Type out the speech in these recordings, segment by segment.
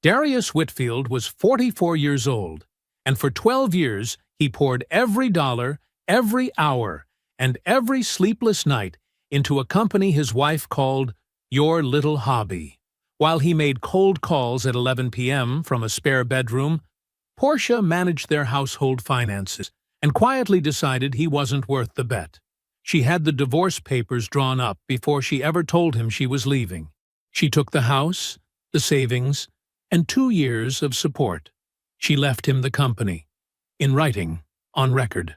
Darius Whitfield was 44 years old, and for 12 years he poured every dollar, every hour, and every sleepless night into a company his wife called Your Little Hobby. While he made cold calls at 11 p.m. from a spare bedroom, Portia managed their household finances and quietly decided he wasn't worth the bet. She had the divorce papers drawn up before she ever told him she was leaving. She took the house, the savings, and 2 years of support. She left him the company, in writing, on record,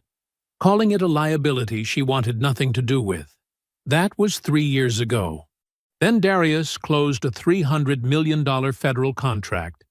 calling it a liability she wanted nothing to do with. That was 3 years ago. Then Darius closed a $300 million federal contract,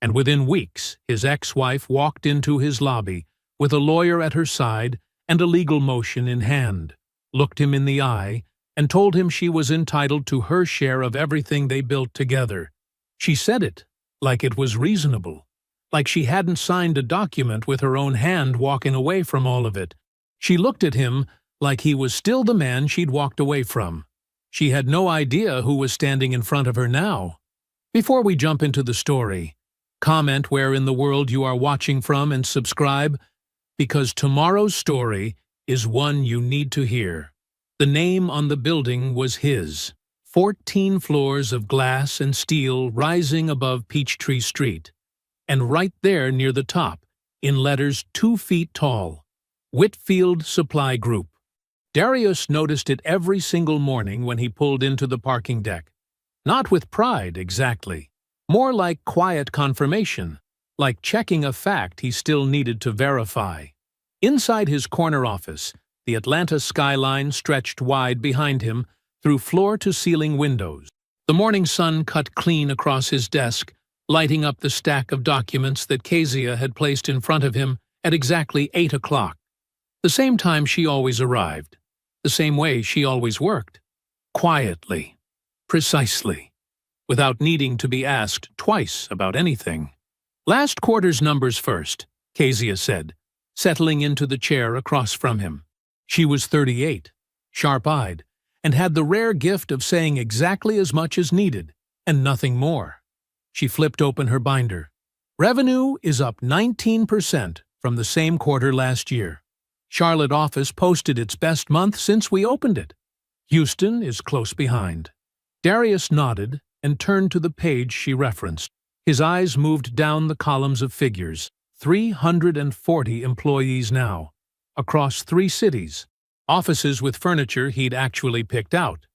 and within weeks his ex-wife walked into his lobby with a lawyer at her side and a legal motion in hand, looked him in the eye, and told him she was entitled to her share of everything they built together. She said it like it was reasonable, like she hadn't signed a document with her own hand walking away from all of it. She looked at him like he was still the man she'd walked away from. She had no idea who was standing in front of her now. Before we jump into the story, comment where in the world you are watching from and subscribe, because tomorrow's story is one you need to hear. The name on the building was his. 14 floors of glass and steel rising above Peachtree Street. And right there near the top, in letters 2 feet tall, Whitfield Supply Group. Darius noticed it every single morning when he pulled into the parking deck. Not with pride, exactly. More like quiet confirmation, like checking a fact he still needed to verify. Inside his corner office, the Atlanta skyline stretched wide behind him through floor-to-ceiling windows. The morning sun cut clean across his desk, lighting up the stack of documents that Kezia had placed in front of him at exactly 8 o'clock. The same time she always arrived. The same way she always worked. Quietly. Precisely. Without needing to be asked twice about anything. "Last quarter's numbers first," Kezia said, settling into the chair across from him. She was 38, sharp-eyed, and had the rare gift of saying exactly as much as needed, and nothing more. She flipped open her binder. Revenue is up 19% from the same quarter last year. Charlotte office posted its best month since we opened it. Houston is close behind. Darius nodded and turned to the page she referenced. His eyes moved down the columns of figures. 340 employees now, across 3 cities. Offices with furniture he'd actually picked out.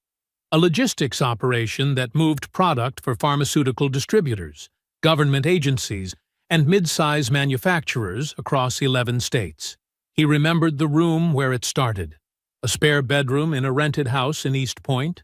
A logistics operation that moved product for pharmaceutical distributors, government agencies, and mid-size manufacturers across 11 states. He remembered the room where it started. A spare bedroom in a rented house in East Point.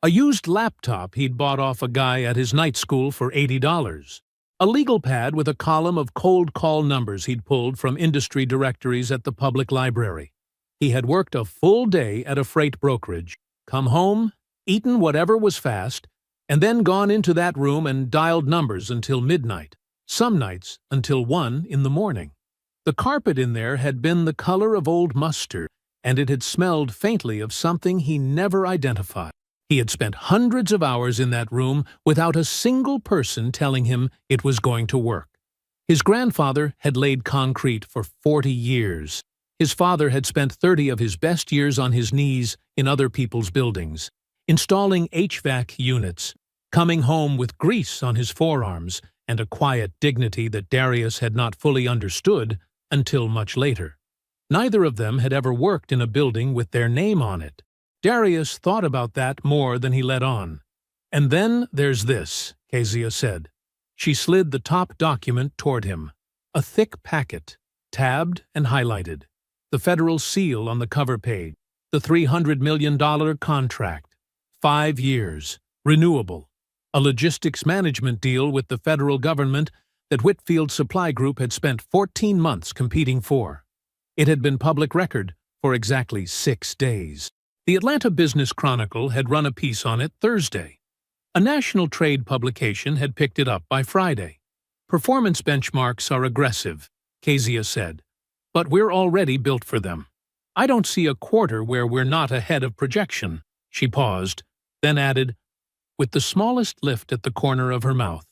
A used laptop he'd bought off a guy at his night school for $80. A legal pad with a column of cold call numbers he'd pulled from industry directories at the public library. He had worked a full day at a freight brokerage, come home, eaten whatever was fast, and then gone into that room and dialed numbers until midnight, some nights until 1 in the morning. The carpet in there had been the color of old mustard, and it had smelled faintly of something he never identified. He had spent hundreds of hours in that room without a single person telling him it was going to work. His grandfather had laid concrete for 40 years. His father had spent 30 of his best years on his knees in other people's buildings, installing HVAC units, coming home with grease on his forearms and a quiet dignity that Darius had not fully understood until much later. Neither of them had ever worked in a building with their name on it. Darius thought about that more than he let on. "And then there's this," Kezia said. She slid the top document toward him. A thick packet, tabbed and highlighted. The federal seal on the cover page. The $300 million contract. 5 years. Renewable. A logistics management deal with the federal government that Whitfield Supply Group had spent 14 months competing for. It had been public record for exactly 6 days. The Atlanta Business Chronicle had run a piece on it Thursday. A national trade publication had picked it up by Friday. "Performance benchmarks are aggressive," Kezia said, "but we're already built for them. I don't see a quarter where we're not ahead of projection." She paused, then added, with the smallest lift at the corner of her mouth,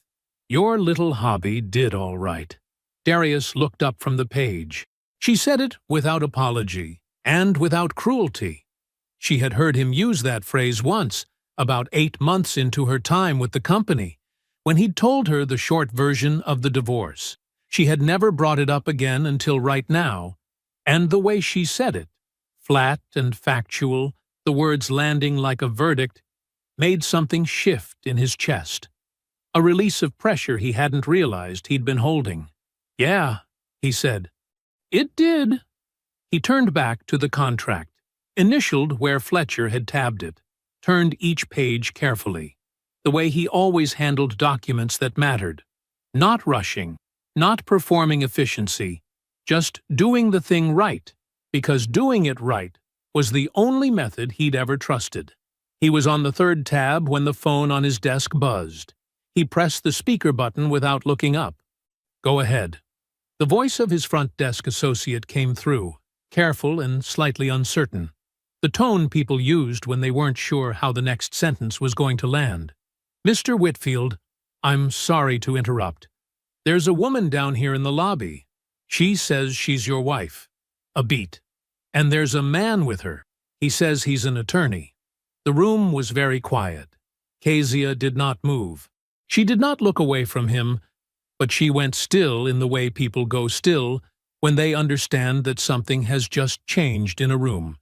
Your little hobby did all right. Darius looked up from the page. She said it without apology and without cruelty. She had heard him use that phrase once, about 8 months into her time with the company, when he'd told her the short version of the divorce. She had never brought it up again until right now, and the way she said it, flat and factual, the words landing like a verdict, made something shift in his chest. A release of pressure he hadn't realized he'd been holding. "Yeah," he said. "It did." He turned back to the contract, initialed where Fletcher had tabbed it, turned each page carefully, the way he always handled documents that mattered. Not rushing, not performing efficiency, just doing the thing right, because doing it right was the only method he'd ever trusted. He was on the 3rd tab when the phone on his desk buzzed. He pressed the speaker button without looking up. "Go ahead." The voice of his front desk associate came through, careful and slightly uncertain, the tone people used when they weren't sure how the next sentence was going to land. "Mr. Whitfield, I'm sorry to interrupt. There's a woman down here in the lobby. She says she's your wife." A beat. "And there's a man with her. He says he's an attorney." The room was very quiet. Kezia did not move. She did not look away from him, but she went still in the way people go still when they understand that something has just changed in a room.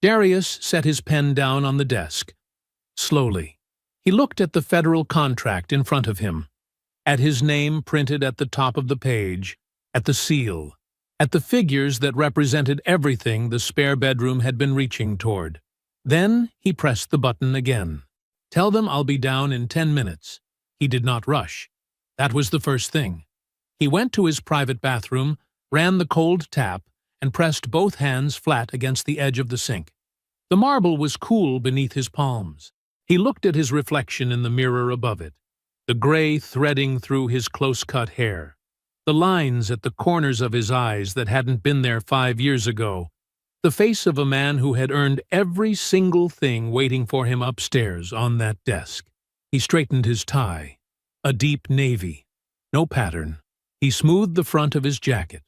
Darius set his pen down on the desk. Slowly, he looked at the federal contract in front of him, at his name printed at the top of the page, at the seal, at the figures that represented everything the spare bedroom had been reaching toward. Then he pressed the button again. "Tell them I'll be down in 10 minutes. He did not rush. That was the first thing. He went to his private bathroom, ran the cold tap, and pressed both hands flat against the edge of the sink. The marble was cool beneath his palms. He looked at his reflection in the mirror above it, the gray threading through his close-cut hair, the lines at the corners of his eyes that hadn't been there 5 years ago, the face of a man who had earned every single thing waiting for him upstairs on that desk. He straightened his tie, a deep navy, no pattern. He smoothed the front of his jacket.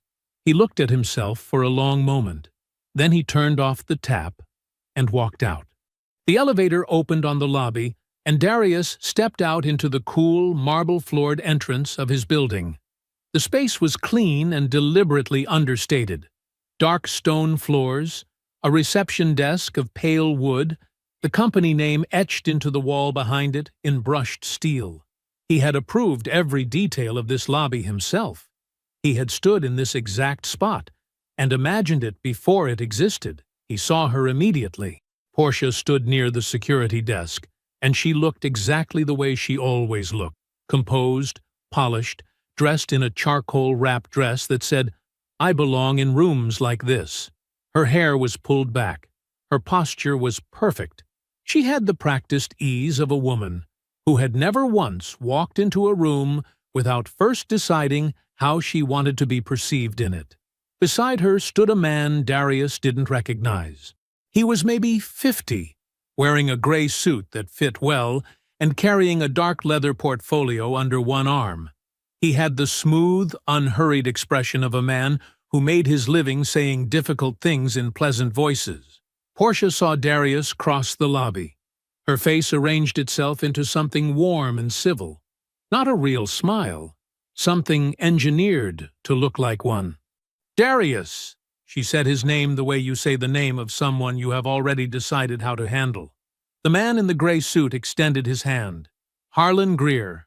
He looked at himself for a long moment. Then he turned off the tap and walked out. The elevator opened on the lobby, and Darius stepped out into the cool, marble-floored entrance of his building. The space was clean and deliberately understated. Dark stone floors, a reception desk of pale wood, the company name etched into the wall behind it in brushed steel. He had approved every detail of this lobby himself. He had stood in this exact spot and imagined it before it existed. He saw her immediately. Portia stood near the security desk, and she looked exactly the way she always looked, composed, polished, dressed in a charcoal-wrapped dress that said, "I belong in rooms like this." Her hair was pulled back. Her posture was perfect. She had the practiced ease of a woman who had never once walked into a room without first deciding how she wanted to be perceived in it. Beside her stood a man Darius didn't recognize. He was maybe 50, wearing a gray suit that fit well and carrying a dark leather portfolio under one arm. He had the smooth, unhurried expression of a man who made his living saying difficult things in pleasant voices. Portia saw Darius cross the lobby. Her face arranged itself into something warm and civil. Not a real smile. Something engineered to look like one. "Darius!" She said his name the way you say the name of someone you have already decided how to handle. The man in the gray suit extended his hand. "Harlan Greer.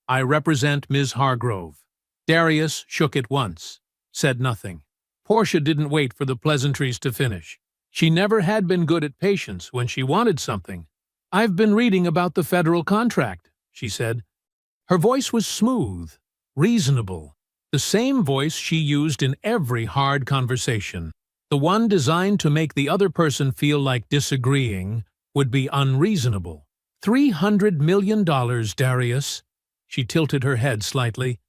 I represent Ms. Hargrove." Darius shook it once, said nothing. Portia didn't wait for the pleasantries to finish. She never had been good at patience when she wanted something. "I've been reading about the federal contract," she said. Her voice was smooth, reasonable, the same voice she used in every hard conversation, the one designed to make the other person feel like disagreeing would be unreasonable. $300 million, Darius. She tilted her head slightly.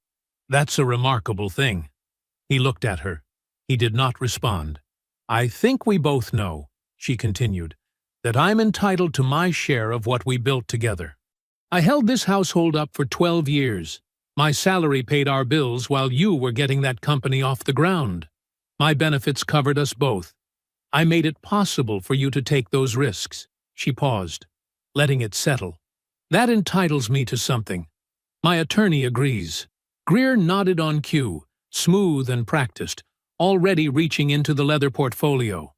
"That's a remarkable thing." He looked at her. He did not respond. "I think we both know," she continued, "that I'm entitled to my share of what we built together. I held this household up for 12 years. My salary paid our bills while you were getting that company off the ground. My benefits covered us both. I made it possible for you to take those risks." She paused, letting it settle. "That entitles me to something. My attorney agrees." Greer nodded on cue, smooth and practiced, already reaching into the leather portfolio.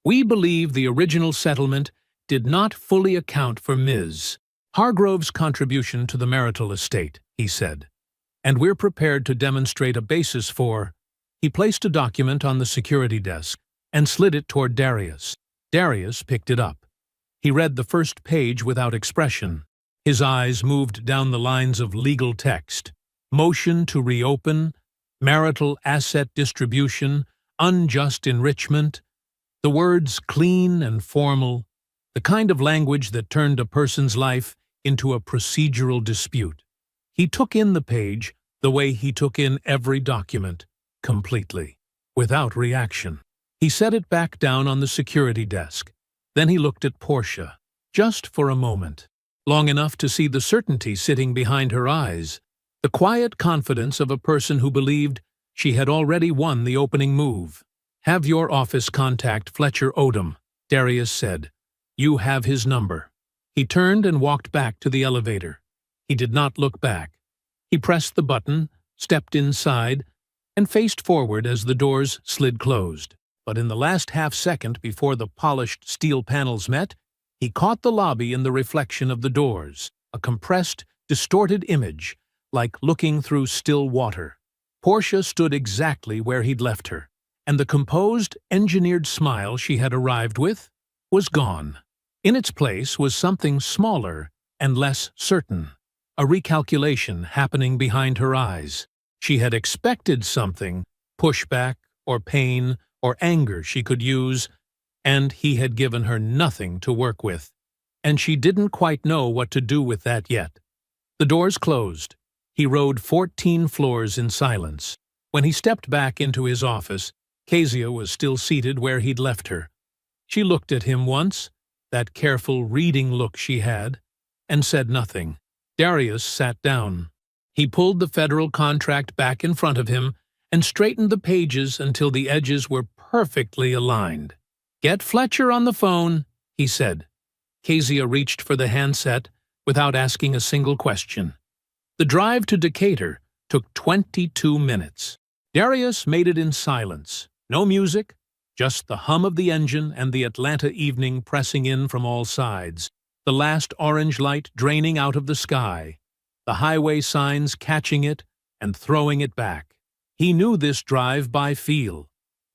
"We believe the original settlement did not fully account for Ms. Hargrove's contribution to the marital estate," he said, "and we're prepared to demonstrate a basis for—" He placed a document on the security desk and slid it toward Darius. Darius picked it up. He read the first page without expression. His eyes moved down the lines of legal text. Motion to reopen, marital asset distribution, unjust enrichment. The words clean and formal, the kind of language that turned a person's life into a procedural dispute. He took in the page the way he took in every document, completely, without reaction. He set it back down on the security desk. Then he looked at Portia, just for a moment, long enough to see the certainty sitting behind her eyes, the quiet confidence of a person who believed she had already won the opening move. "Have your office contact Fletcher Odom," Darius said. "You have his number." He turned and walked back to the elevator. He did not look back. He pressed the button, stepped inside, and faced forward as the doors slid closed. But in the last half-second before the polished steel panels met, he caught the lobby in the reflection of the doors, a compressed, distorted image, like looking through still water. Portia stood exactly where he'd left her, and the composed, engineered smile she had arrived with was gone. In its place was something smaller and less certain, a recalculation happening behind her eyes. She had expected something, pushback or pain or anger she could use, and he had given her nothing to work with. And she didn't quite know what to do with that yet. The doors closed. He rode 14 floors in silence. When he stepped back into his office, Kezia was still seated where he'd left her. She looked at him once, that careful reading look she had, and said nothing. Darius sat down. He pulled the federal contract back in front of him and straightened the pages until the edges were perfectly aligned. "Get Fletcher on the phone," he said. Kezia reached for the handset without asking a single question. The drive to Decatur took 22 minutes. Darius made it in silence. No music, just the hum of the engine and the Atlanta evening pressing in from all sides, the last orange light draining out of the sky, the highway signs catching it and throwing it back. He knew this drive by feel.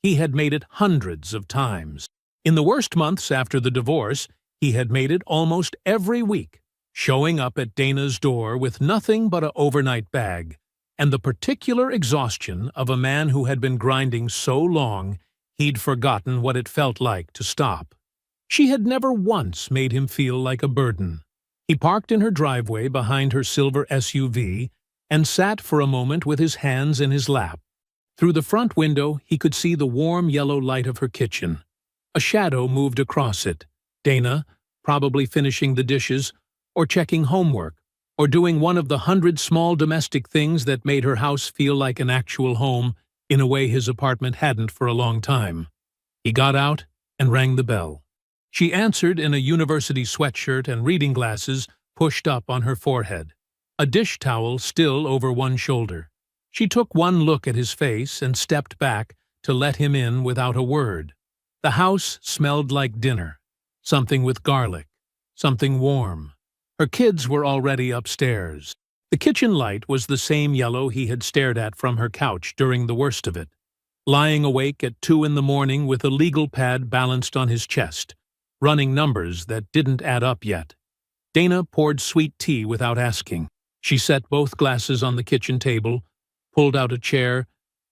He had made it hundreds of times. In the worst months after the divorce, he had made it almost every week, showing up at Dana's door with nothing but an overnight bag, and the particular exhaustion of a man who had been grinding so long he'd forgotten what it felt like to stop. She had never once made him feel like a burden. He parked in her driveway behind her silver SUV and sat for a moment with his hands in his lap. Through the front window he could see the warm yellow light of her kitchen. A shadow moved across it. Dana, probably finishing the dishes, or checking homework, or doing one of the 100 small domestic things that made her house feel like an actual home in a way his apartment hadn't for a long time. He got out and rang the bell. She answered in a university sweatshirt and reading glasses pushed up on her forehead, a dish towel still over one shoulder. She took one look at his face and stepped back to let him in without a word. The house smelled like dinner, something with garlic, something warm. Her kids were already upstairs. The kitchen light was the same yellow he had stared at from her couch during the worst of it. Lying awake at 2 a.m. with a legal pad balanced on his chest, running numbers that didn't add up yet. Dana poured sweet tea without asking. She set both glasses on the kitchen table, pulled out a chair,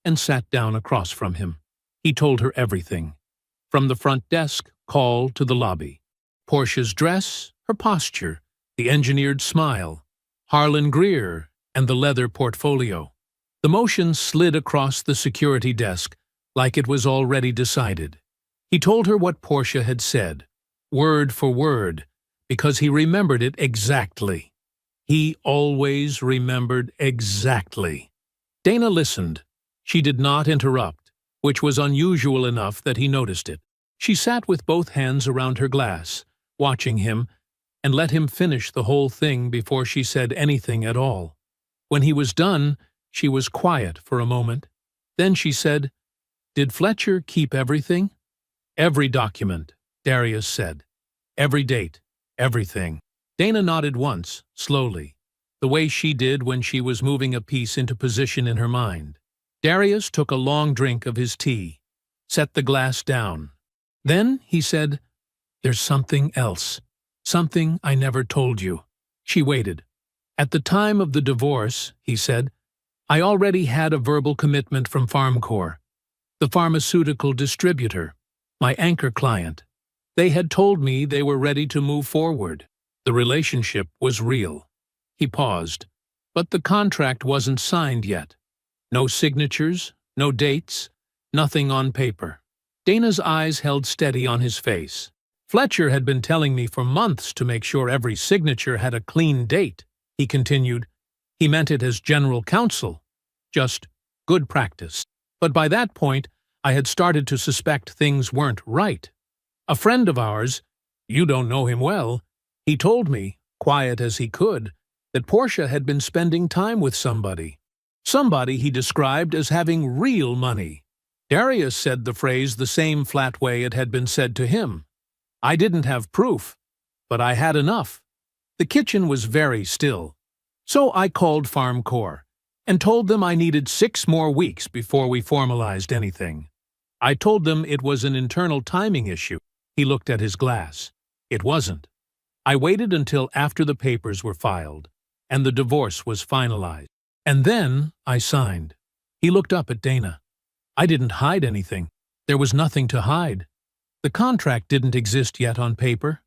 and sat down across from him. He told her everything, from the front desk call to the lobby. Portia's dress, her posture, the engineered smile, Harlan Greer, and the leather portfolio. The motion slid across the security desk like it was already decided. He told her what Portia had said, word for word, because he remembered it exactly. He always remembered exactly. Dana listened. She did not interrupt, which was unusual enough that he noticed it. She sat with both hands around her glass, watching him, and let him finish the whole thing before she said anything at all. When he was done, she was quiet for a moment. Then she said, "Did Fletcher keep everything?" "Every document," Darius said. "Every date, everything." Dana nodded once, slowly, the way she did when she was moving a piece into position in her mind. Darius took a long drink of his tea, set the glass down. Then he said, "There's something else. Something I never told you." She waited. "At the time of the divorce," he said, "I already had a verbal commitment from FarmCorp, the pharmaceutical distributor, my anchor client. They had told me they were ready to move forward. The relationship was real." He paused, but the contract wasn't signed yet. No signatures, no dates, nothing on paper. Dana's eyes held steady on his face. "Fletcher had been telling me for months to make sure every signature had a clean date," he continued. "He meant it as general counsel. Just good practice. But by that point, I had started to suspect things weren't right. A friend of ours, you don't know him well, he told me, quiet as he could, that Portia had been spending time with somebody. Somebody he described as having real money. Darius said the phrase the same flat way it had been said to him. I didn't have proof, but I had enough. The kitchen was very still. So I called FarmCorp and told them I needed 6 more weeks before we formalized anything. I told them it was an internal timing issue." He looked at his glass. "It wasn't. I waited until after the papers were filed and the divorce was finalized. And then I signed." He looked up at Dana. "I didn't hide anything. There was nothing to hide. The contract didn't exist yet on paper.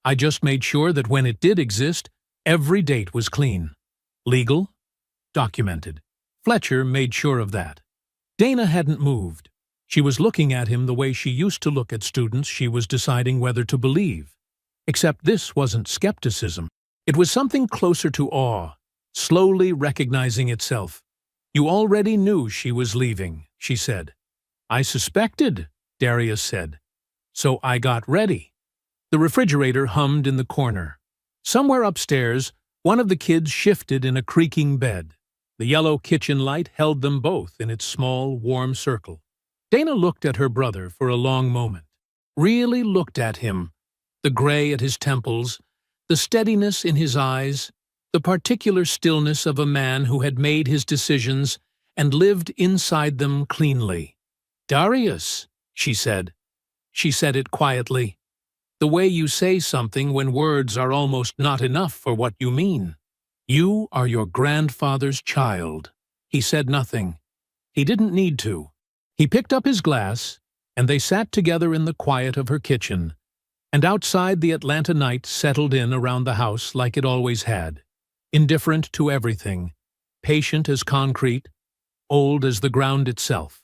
I just made sure that when it did exist, every date was clean. Legal, documented. Fletcher made sure of that." Dana hadn't moved. She was looking at him the way she used to look at students she was deciding whether to believe. Except this wasn't skepticism. It was something closer to awe, slowly recognizing itself. "You already knew she was leaving," she said. "I suspected," Darius said. "So I got ready." The refrigerator hummed in the corner. Somewhere upstairs, one of the kids shifted in a creaking bed. The yellow kitchen light held them both in its small, warm circle. Dana looked at her brother for a long moment. Really looked at him. The gray at his temples, the steadiness in his eyes, the particular stillness of a man who had made his decisions and lived inside them cleanly. "Darius," she said. She said it quietly. "The way you say something when words are almost not enough for what you mean. You are your grandfather's child." He said nothing. He didn't need to. He picked up his glass, and they sat together in the quiet of her kitchen, and outside the Atlanta night settled in around the house like it always had, indifferent to everything, patient as concrete, old as the ground itself.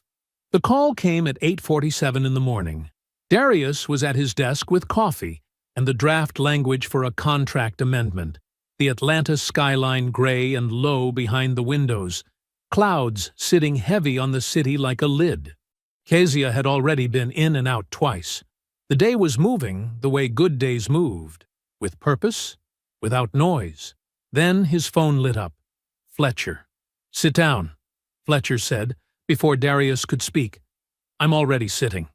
The call came at 8:47 in the morning. Darius was at his desk with coffee and the draft language for a contract amendment, the Atlanta skyline gray and low behind the windows, clouds sitting heavy on the city like a lid. Kezia had already been in and out twice. The day was moving the way good days moved, with purpose, without noise. Then his phone lit up. Fletcher. "Sit down," Fletcher said, before Darius could speak. "I'm already sitting."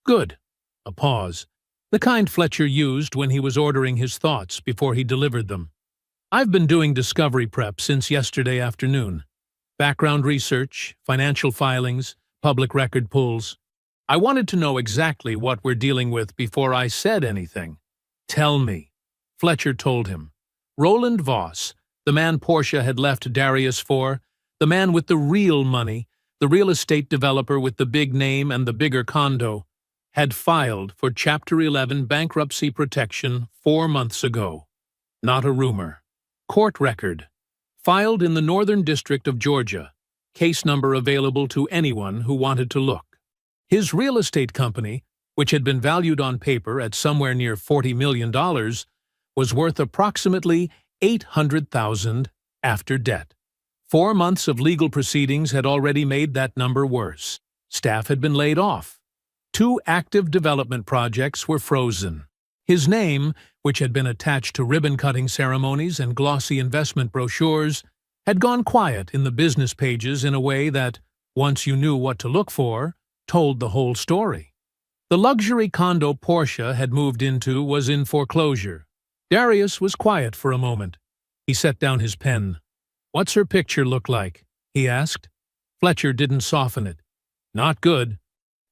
"Good." A pause, the kind Fletcher used when he was ordering his thoughts before he delivered them. "I've been doing discovery prep since yesterday afternoon. Background research, financial filings, public record pulls. I wanted to know exactly what we're dealing with before I said anything." "Tell me," Fletcher told him. Roland Voss, the man Portia had left Darius for, the man with the real money, the real estate developer with the big name and the bigger condo, had filed for Chapter 11 bankruptcy protection 4 months ago. Not a rumor. Court record. Filed in the Northern District of Georgia. Case number available to anyone who wanted to look. His real estate company, which had been valued on paper at somewhere near $40 million, was worth approximately $800,000 after debt. 4 months of legal proceedings had already made that number worse. Staff had been laid off. 2 active development projects were frozen. His name, which had been attached to ribbon-cutting ceremonies and glossy investment brochures, had gone quiet in the business pages in a way that, once you knew what to look for, told the whole story. The luxury condo Portia had moved into was in foreclosure. Darius was quiet for a moment. He set down his pen. "What's her picture look like?" he asked. Fletcher didn't soften it. "Not good.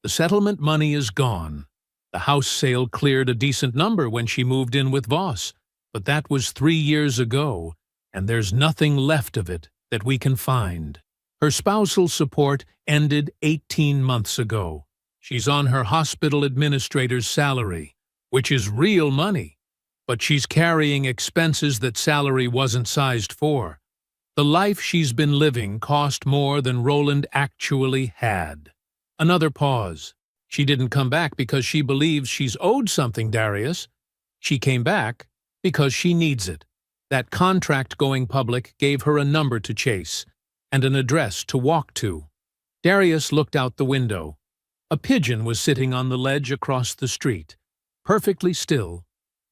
The settlement money is gone. The house sale cleared a decent number when she moved in with Voss, but that was 3 years ago, and there's nothing left of it that we can find. Her spousal support ended 18 months ago. She's on her hospital administrator's salary, which is real money, but she's carrying expenses that salary wasn't sized for. The life she's been living cost more than Roland actually had." Another pause. "She didn't come back because she believes she's owed something, Darius. She came back because she needs it. That contract going public gave her a number to chase and an address to walk to." Darius looked out the window. A pigeon was sitting on the ledge across the street, perfectly still,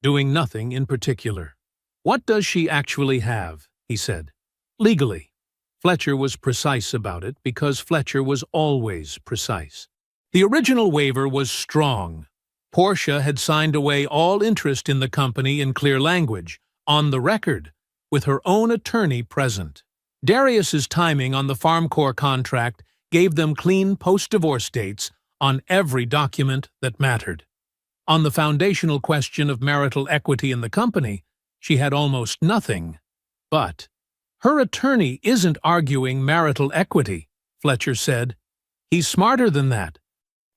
doing nothing in particular. "What does she actually have?" he said. "Legally." Fletcher was precise about it because Fletcher was always precise. The original waiver was strong. Portia had signed away all interest in the company in clear language, on the record, with her own attorney present. Darius's timing on the FarmCorp contract gave them clean post-divorce dates on every document that mattered. On the foundational question of marital equity in the company, she had almost nothing. But her attorney isn't arguing marital equity, Fletcher said. He's smarter than that.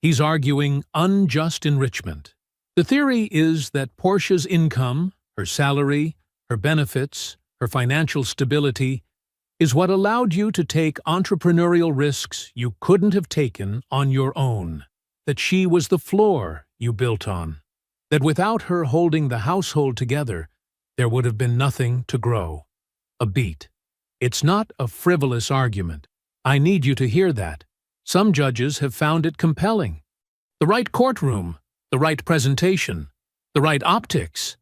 He's arguing unjust enrichment. The theory is that Portia's income, her salary, her benefits, her financial stability, is what allowed you to take entrepreneurial risks you couldn't have taken on your own. That she was the floor you built on. That without her holding the household together, there would have been nothing to grow. A beat. It's not a frivolous argument. I need you to hear that. Some judges have found it compelling. The right courtroom, the right presentation, the right optics.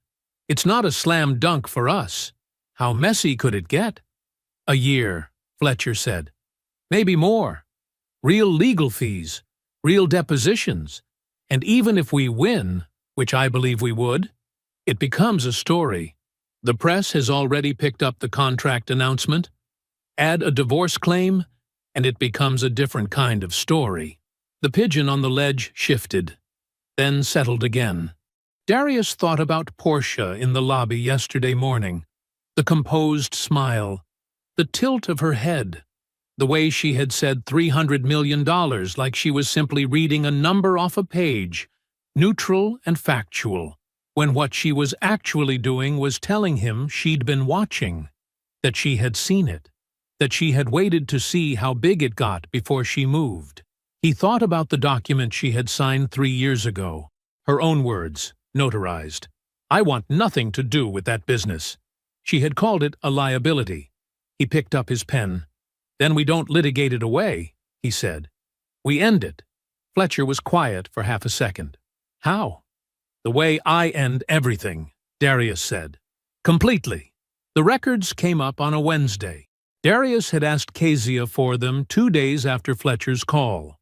It's not a slam dunk for us. How messy could it get? "A year," Fletcher said. "Maybe more. Real legal fees, real depositions, and even if we win, which I believe we would, it becomes a story. The press has already picked up the contract announcement. Add a divorce claim, and it becomes a different kind of story." The pigeon on the ledge shifted, then settled again. Darius thought about Portia in the lobby yesterday morning. The composed smile, the tilt of her head, the way she had said $300 million like she was simply reading a number off a page, neutral and factual, when what she was actually doing was telling him she'd been watching, that she had seen it, that she had waited to see how big it got before she moved. He thought about the document she had signed 3 years ago. Her own words, notarized. "I want nothing to do with that business." She had called it a liability. He picked up his pen. "Then we don't litigate it away," he said. "We end it." Fletcher was quiet for half a second. "How?" "The way I end everything," Darius said. "Completely." The records came up on a Wednesday. Darius had asked Kezia for them 2 days after Fletcher's call.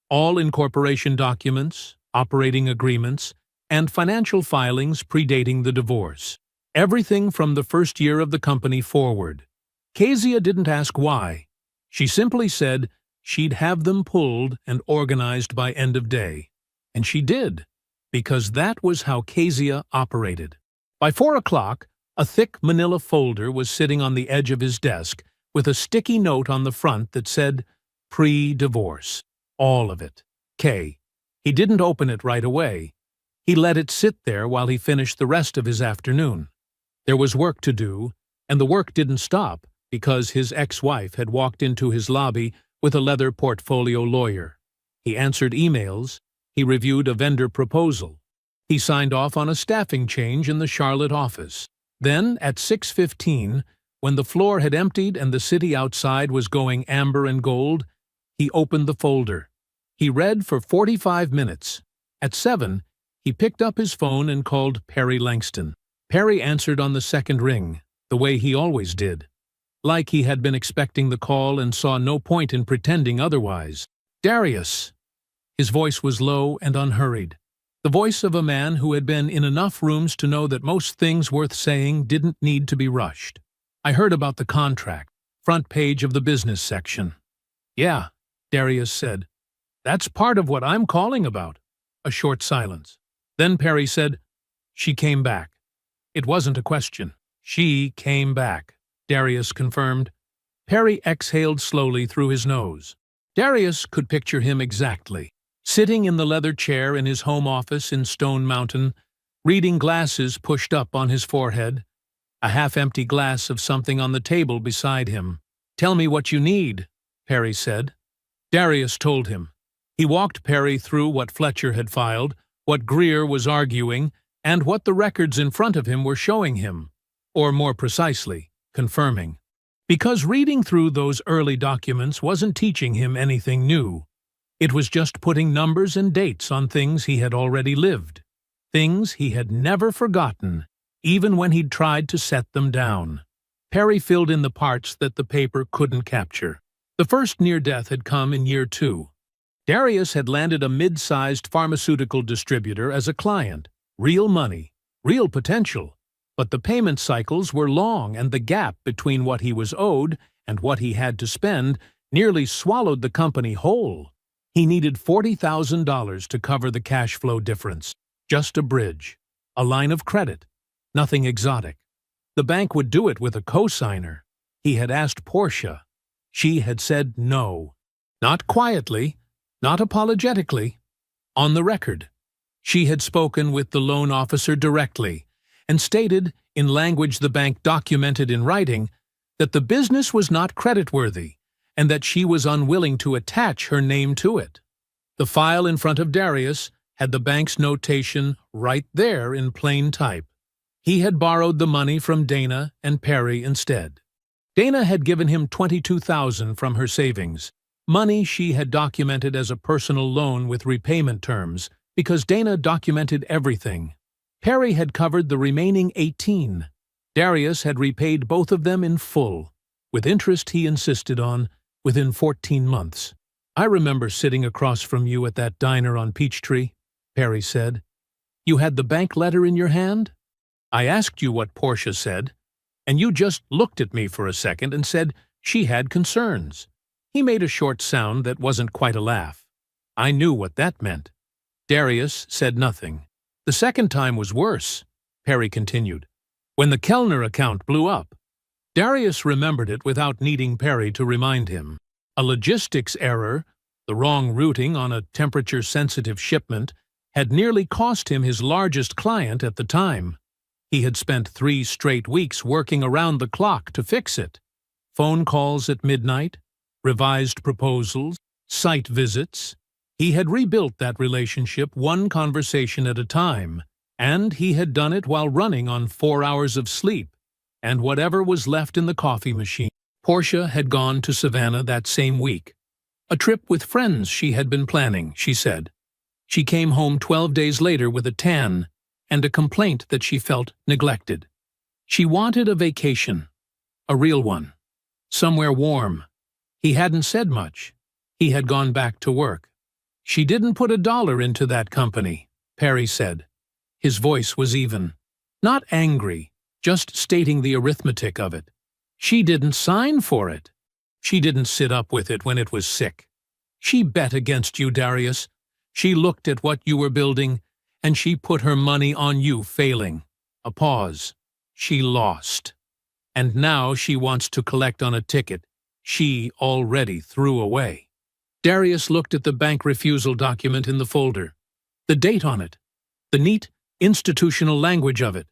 All incorporation documents, operating agreements, and financial filings predating the divorce. Everything from the first year of the company forward. Kezia didn't ask why. She simply said she'd have them pulled and organized by end of day. And she did, because that was how Kezia operated. By 4 o'clock, a thick manila folder was sitting on the edge of his desk with a sticky note on the front that said, "Pre-divorce." All of it. K. He didn't open it right away. He let it sit there while he finished the rest of his afternoon. There was work to do, and the work didn't stop because his ex-wife had walked into his lobby with a leather portfolio lawyer. He answered emails. He reviewed a vendor proposal. He signed off on a staffing change in the Charlotte office. Then, at 6:15, when the floor had emptied and the city outside was going amber and gold, he opened the folder. He read for 45 minutes. At 7, he picked up his phone and called Perry Langston. Perry answered on the second ring, the way he always did, like he had been expecting the call and saw no point in pretending otherwise. "Darius." His voice was low and unhurried, the voice of a man who had been in enough rooms to know that most things worth saying didn't need to be rushed. "I heard about the contract, front page of the business section." "Yeah," Darius said. "That's part of what I'm calling about." A short silence. Then Perry said, "She came back." It wasn't a question. "She came back," Darius confirmed. Perry exhaled slowly through his nose. Darius could picture him exactly, sitting in the leather chair in his home office in Stone Mountain, reading glasses pushed up on his forehead, a half-empty glass of something on the table beside him. "Tell me what you need," Perry said. Darius told him. He walked Perry through what Fletcher had filed, what Greer was arguing, and what the records in front of him were showing him, or more precisely, confirming. Because reading through those early documents wasn't teaching him anything new. It was just putting numbers and dates on things he had already lived, things he had never forgotten, even when he'd tried to set them down. Perry filled in the parts that the paper couldn't capture. The first near-death had come in year 2. Darius had landed a mid-sized pharmaceutical distributor as a client. Real money, real potential, but the payment cycles were long and the gap between what he was owed and what he had to spend nearly swallowed the company whole. He needed $40,000 to cover the cash flow difference. Just a bridge, a line of credit, nothing exotic. The bank would do it with a co-signer. He had asked Portia. She had said no. Not quietly, not apologetically. On the record. She had spoken with the loan officer directly and stated, in language the bank documented in writing, that the business was not creditworthy and that she was unwilling to attach her name to it. The file in front of Darius had the bank's notation right there in plain type. He had borrowed the money from Dana and Perry instead. Dana had given him $22,000 from her savings, money she had documented as a personal loan with repayment terms, because Dana documented everything. Perry had covered the remaining 18. Darius had repaid both of them in full, with interest he insisted on, within 14 months. "I remember sitting across from you at that diner on Peachtree," Perry said. "You had the bank letter in your hand? I asked you what Portia said, and you just looked at me for a second and said she had concerns." He made a short sound that wasn't quite a laugh. I knew what that meant. Darius said nothing. "The second time was worse," Perry continued, "when the Kellner account blew up." Darius remembered it without needing Perry to remind him. A logistics error, the wrong routing on a temperature-sensitive shipment, had nearly cost him his largest client at the time. He had spent 3 straight weeks working around the clock to fix it. Phone calls at midnight, revised proposals, site visits. He had rebuilt that relationship one conversation at a time, and he had done it while running on 4 hours of sleep and whatever was left in the coffee machine. Portia had gone to Savannah that same week. A trip with friends she had been planning, she said. She came home 12 days later with a tan and a complaint that she felt neglected. She wanted a vacation, a real one, somewhere warm. He hadn't said much. He had gone back to work. "She didn't put $1 into that company," Perry said. His voice was even. Not angry, just stating the arithmetic of it. "She didn't sign for it. She didn't sit up with it when it was sick. She bet against you, Darius. She looked at what you were building, and she put her money on you failing." A pause. "She lost. And now she wants to collect on a ticket she already threw away." Darius looked at the bank refusal document in the folder. The date on it. The neat, institutional language of it.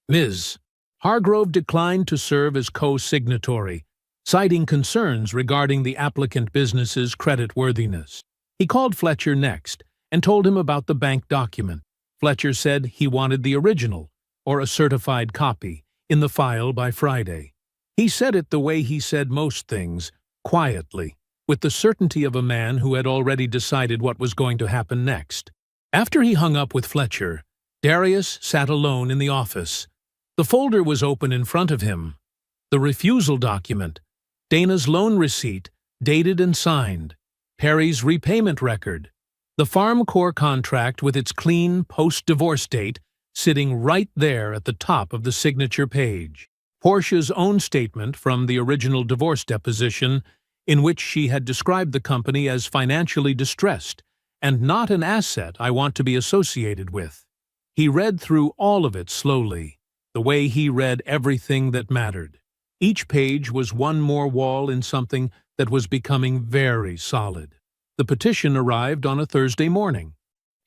Ms. Hargrove declined to serve as co-signatory, citing concerns regarding the applicant business's creditworthiness. He called Fletcher next and told him about the bank document. Fletcher said he wanted the original, or a certified copy, in the file by Friday. He said it the way he said most things, quietly, with the certainty of a man who had already decided what was going to happen next. After he hung up with Fletcher, Darius sat alone in the office. The folder was open in front of him. The refusal document, Dana's loan receipt, dated and signed, Perry's repayment record, the Farm Corps contract with its clean post-divorce date sitting right there at the top of the signature page. Portia's own statement from the original divorce deposition, in which she had described the company as financially distressed and not an asset I want to be associated with. He read through all of it slowly, the way he read everything that mattered. Each page was one more wall in something that was becoming very solid. The petition arrived on a Thursday morning.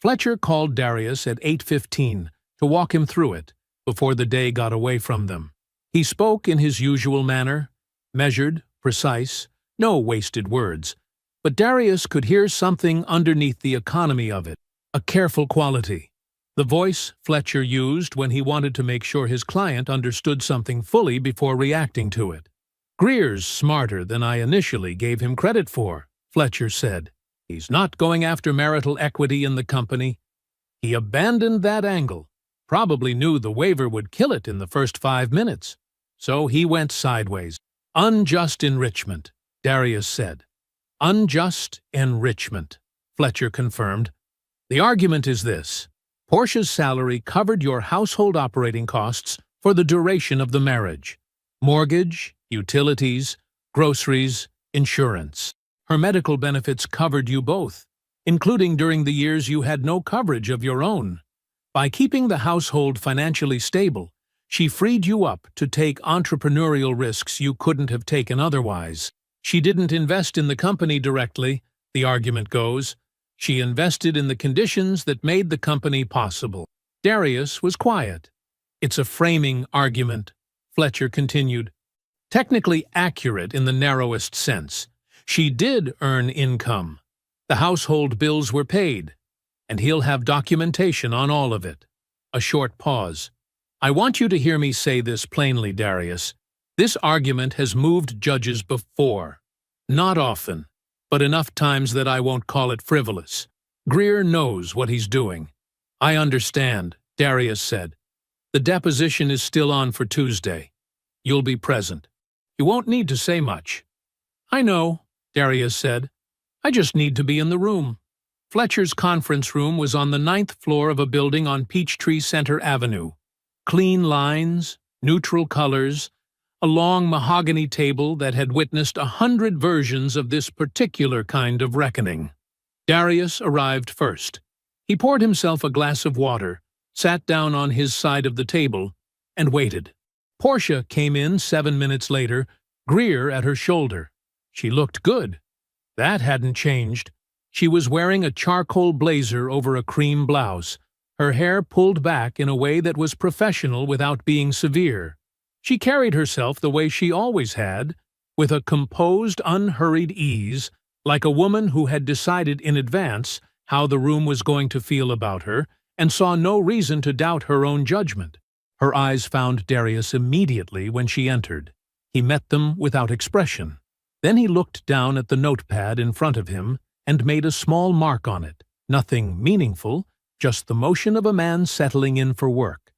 Fletcher called Darius at 8:15 to walk him through it before the day got away from them. He spoke in his usual manner, measured, precise, no wasted words, but Darius could hear something underneath the economy of it, a careful quality. The voice Fletcher used when he wanted to make sure his client understood something fully before reacting to it. "Greer's smarter than I initially gave him credit for," Fletcher said. "He's not going after marital equity in the company. He abandoned that angle, probably knew the waiver would kill it in the first 5 minutes. So he went sideways. Unjust enrichment," Darius said. "Unjust enrichment," Fletcher confirmed. "The argument is this. Portia's salary covered your household operating costs for the duration of the marriage. Mortgage, utilities, groceries, insurance. Her medical benefits covered you both, including during the years you had no coverage of your own. By keeping the household financially stable, she freed you up to take entrepreneurial risks you couldn't have taken otherwise. She didn't invest in the company directly, the argument goes. She invested in the conditions that made the company possible." Darius was quiet. "It's a framing argument," Fletcher continued. "Technically accurate in the narrowest sense. She did earn income. The household bills were paid, and he'll have documentation on all of it." A short pause. "I want you to hear me say this plainly, Darius. This argument has moved judges before. Not often, but enough times that I won't call it frivolous. Greer knows what he's doing." "I understand," Darius said. "The deposition is still on for Tuesday. You'll be present. You won't need to say much." "I know," Darius said. "I just need to be in the room." Fletcher's conference room was on the 9th floor of a building on Peachtree Center Avenue. Clean lines, neutral colors, a long mahogany table that had witnessed 100 versions of this particular kind of reckoning. Darius arrived first. He poured himself a glass of water, sat down on his side of the table, and waited. Portia came in 7 minutes later, Greer at her shoulder. She looked good. That hadn't changed. She was wearing a charcoal blazer over a cream blouse, her hair pulled back in a way that was professional without being severe. She carried herself the way she always had, with a composed, unhurried ease, like a woman who had decided in advance how the room was going to feel about her and saw no reason to doubt her own judgment. Her eyes found Darius immediately when she entered. He met them without expression. Then he looked down at the notepad in front of him and made a small mark on it, nothing meaningful, just the motion of a man settling in for work,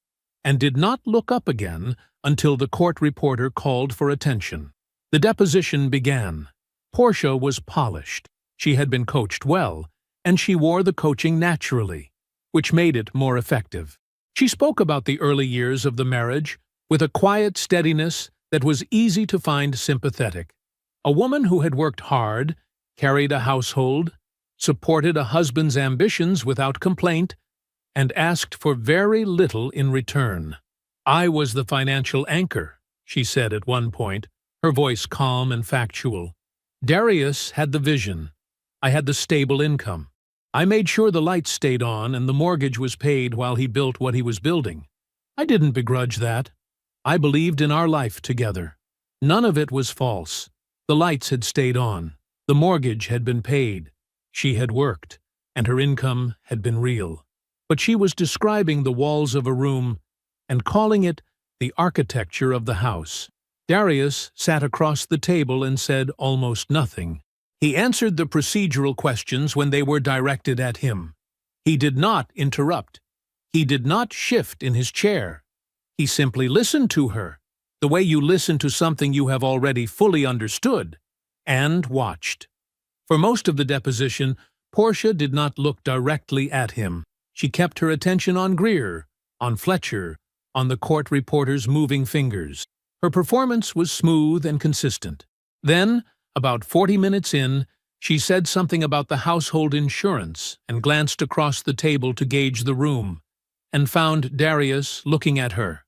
and did not look up again until the court reporter called for attention. The deposition began. Portia was polished. She had been coached well, and she wore the coaching naturally, which made it more effective. She spoke about the early years of the marriage with a quiet steadiness that was easy to find sympathetic. A woman who had worked hard, carried a household, supported a husband's ambitions without complaint, and asked for very little in return. "I was the financial anchor," she said at one point, her voice calm and factual. "Darius had the vision. I had the stable income. I made sure the lights stayed on and the mortgage was paid while he built what he was building. I didn't begrudge that. I believed in our life together. None of it was false. The lights had stayed on. The mortgage had been paid. She had worked, and her income had been real. But she was describing the walls of a room and calling it the architecture of the house. Darius sat across the table and said almost nothing. He answered the procedural questions when they were directed at him. He did not interrupt. He did not shift in his chair. He simply listened to her, the way you listen to something you have already fully understood, and watched. For most of the deposition, Portia did not look directly at him. She kept her attention on Greer, on Fletcher, on the court reporter's moving fingers. Her performance was smooth and consistent. Then, about 40 minutes in, she said something about the household insurance and glanced across the table to gauge the room, and found Darius looking at her.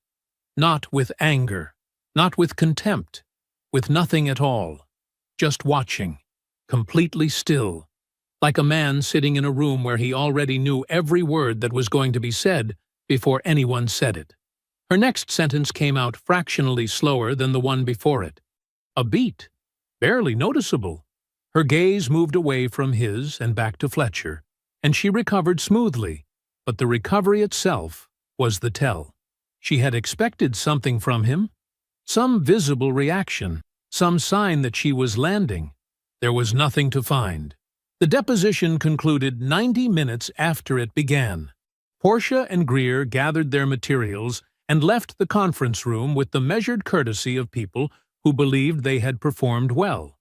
Not with anger, not with contempt, with nothing at all. Just watching, completely still, like a man sitting in a room where he already knew every word that was going to be said before anyone said it. Her next sentence came out fractionally slower than the one before it. A beat, barely noticeable. Her gaze moved away from his and back to Fletcher, and she recovered smoothly, but the recovery itself was the tell. She had expected something from him, some visible reaction, some sign that she was landing. There was nothing to find. The deposition concluded 90 minutes after it began. Portia and Greer gathered their materials and left the conference room with the measured courtesy of people who believed they had performed well.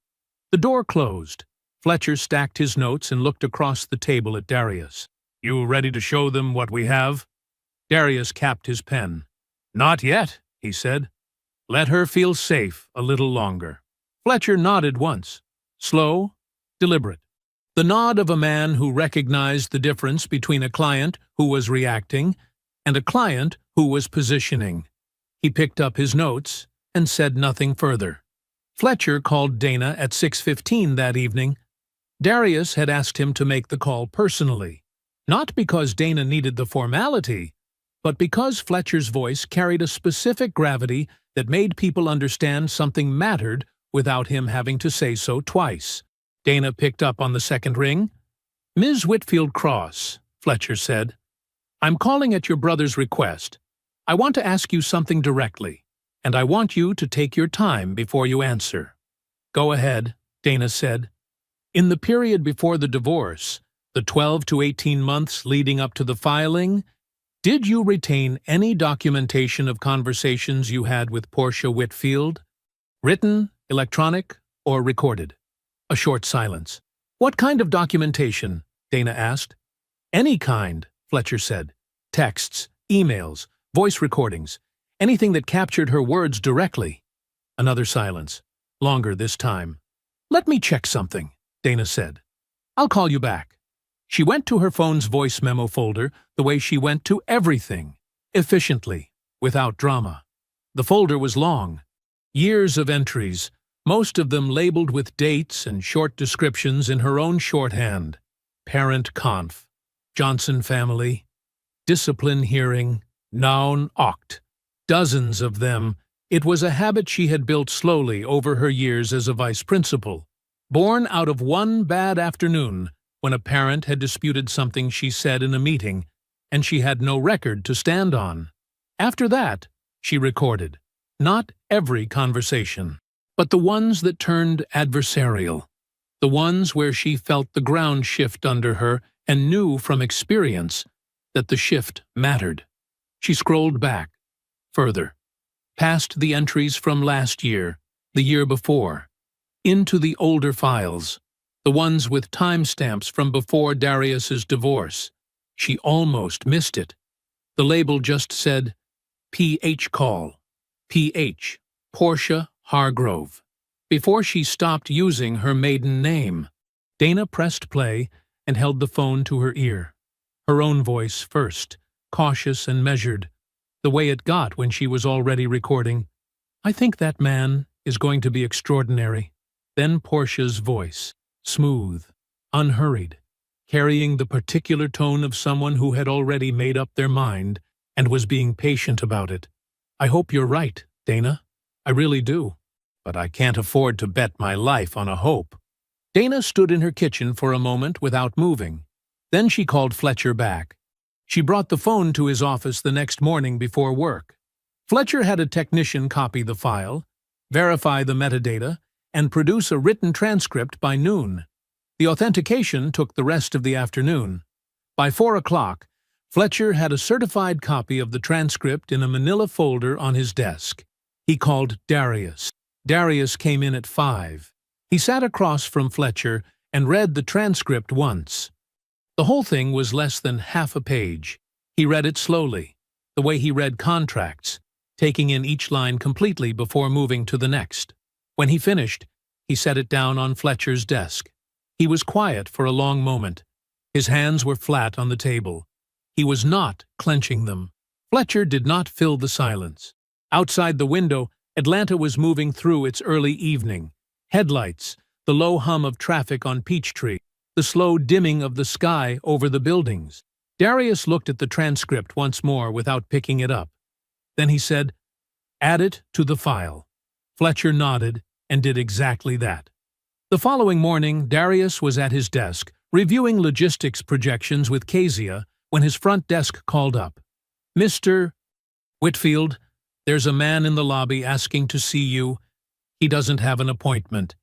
The door closed. Fletcher stacked his notes and looked across the table at Darius. "You ready to show them what we have?" Darius capped his pen. "Not yet," he said. "Let her feel safe a little longer." Fletcher nodded once, slow, deliberate. The nod of a man who recognized the difference between a client who was reacting and a client who was positioning. He picked up his notes and said nothing further. Fletcher called Dana at 6:15 that evening. Darius had asked him to make the call personally, not because Dana needed the formality, but because Fletcher's voice carried a specific gravity that made people understand something mattered without him having to say so twice. Dana picked up on the second ring. "Ms. Whitfield Cross," Fletcher said, "I'm calling at your brother's request. I want to ask you something directly, and I want you to take your time before you answer." "Go ahead," Dana said. "In the period before the divorce, the 12 to 18 months leading up to the filing, did you retain any documentation of conversations you had with Portia Whitfield? Written, electronic, or recorded?" A short silence. "What kind of documentation?" Dana asked. "Any kind," Fletcher said. "Texts, emails, voice recordings, anything that captured her words directly." Another silence, longer this time. "Let me check something," Dana said. "I'll call you back." She went to her phone's voice memo folder the way she went to everything, efficiently, without drama. The folder was long. Years of entries, most of them labeled with dates and short descriptions in her own shorthand. Parent conf, Johnson family, discipline hearing, noun oct. Dozens of them. It was a habit she had built slowly over her years as a vice principal, born out of one bad afternoon when a parent had disputed something she said in a meeting, and she had no record to stand on. After that, she recorded. Not every conversation, but the ones that turned adversarial, the ones where she felt the ground shift under her and knew from experience that the shift mattered. She scrolled back, further, past the entries from last year, the year before, into the older files, the ones with timestamps from before Darius's divorce. She almost missed it. The label just said, PH call, PH, Portia Hargrove. Before she stopped using her maiden name, Dana pressed play and held the phone to her ear. Her own voice first, cautious and measured, the way it got when she was already recording. "I think that man is going to be extraordinary." Then Portia's voice, smooth, unhurried, carrying the particular tone of someone who had already made up their mind and was being patient about it. "I hope you're right, Dana. I really do. But I can't afford to bet my life on a hope." Dana stood in her kitchen for a moment without moving. Then she called Fletcher back. She brought the phone to his office the next morning before work. Fletcher had a technician copy the file, verify the metadata, and produce a written transcript by noon. The authentication took the rest of the afternoon. By 4 o'clock, Fletcher had a certified copy of the transcript in a manila folder on his desk. He called Darius. Darius came in at 5. He sat across from Fletcher and read the transcript once. The whole thing was less than half a page. He read it slowly, the way he read contracts, taking in each line completely before moving to the next. When he finished, he set it down on Fletcher's desk. He was quiet for a long moment. His hands were flat on the table. He was not clenching them. Fletcher did not fill the silence. Outside the window, Atlanta was moving through its early evening. Headlights, the low hum of traffic on Peachtree, the slow dimming of the sky over the buildings. Darius looked at the transcript once more without picking it up. Then he said, "Add it to the file." Fletcher nodded and did exactly that. The following morning, Darius was at his desk, reviewing logistics projections with Kezia when his front desk called up. "Mr. Whitfield, there's a man in the lobby asking to see you. He doesn't have an appointment.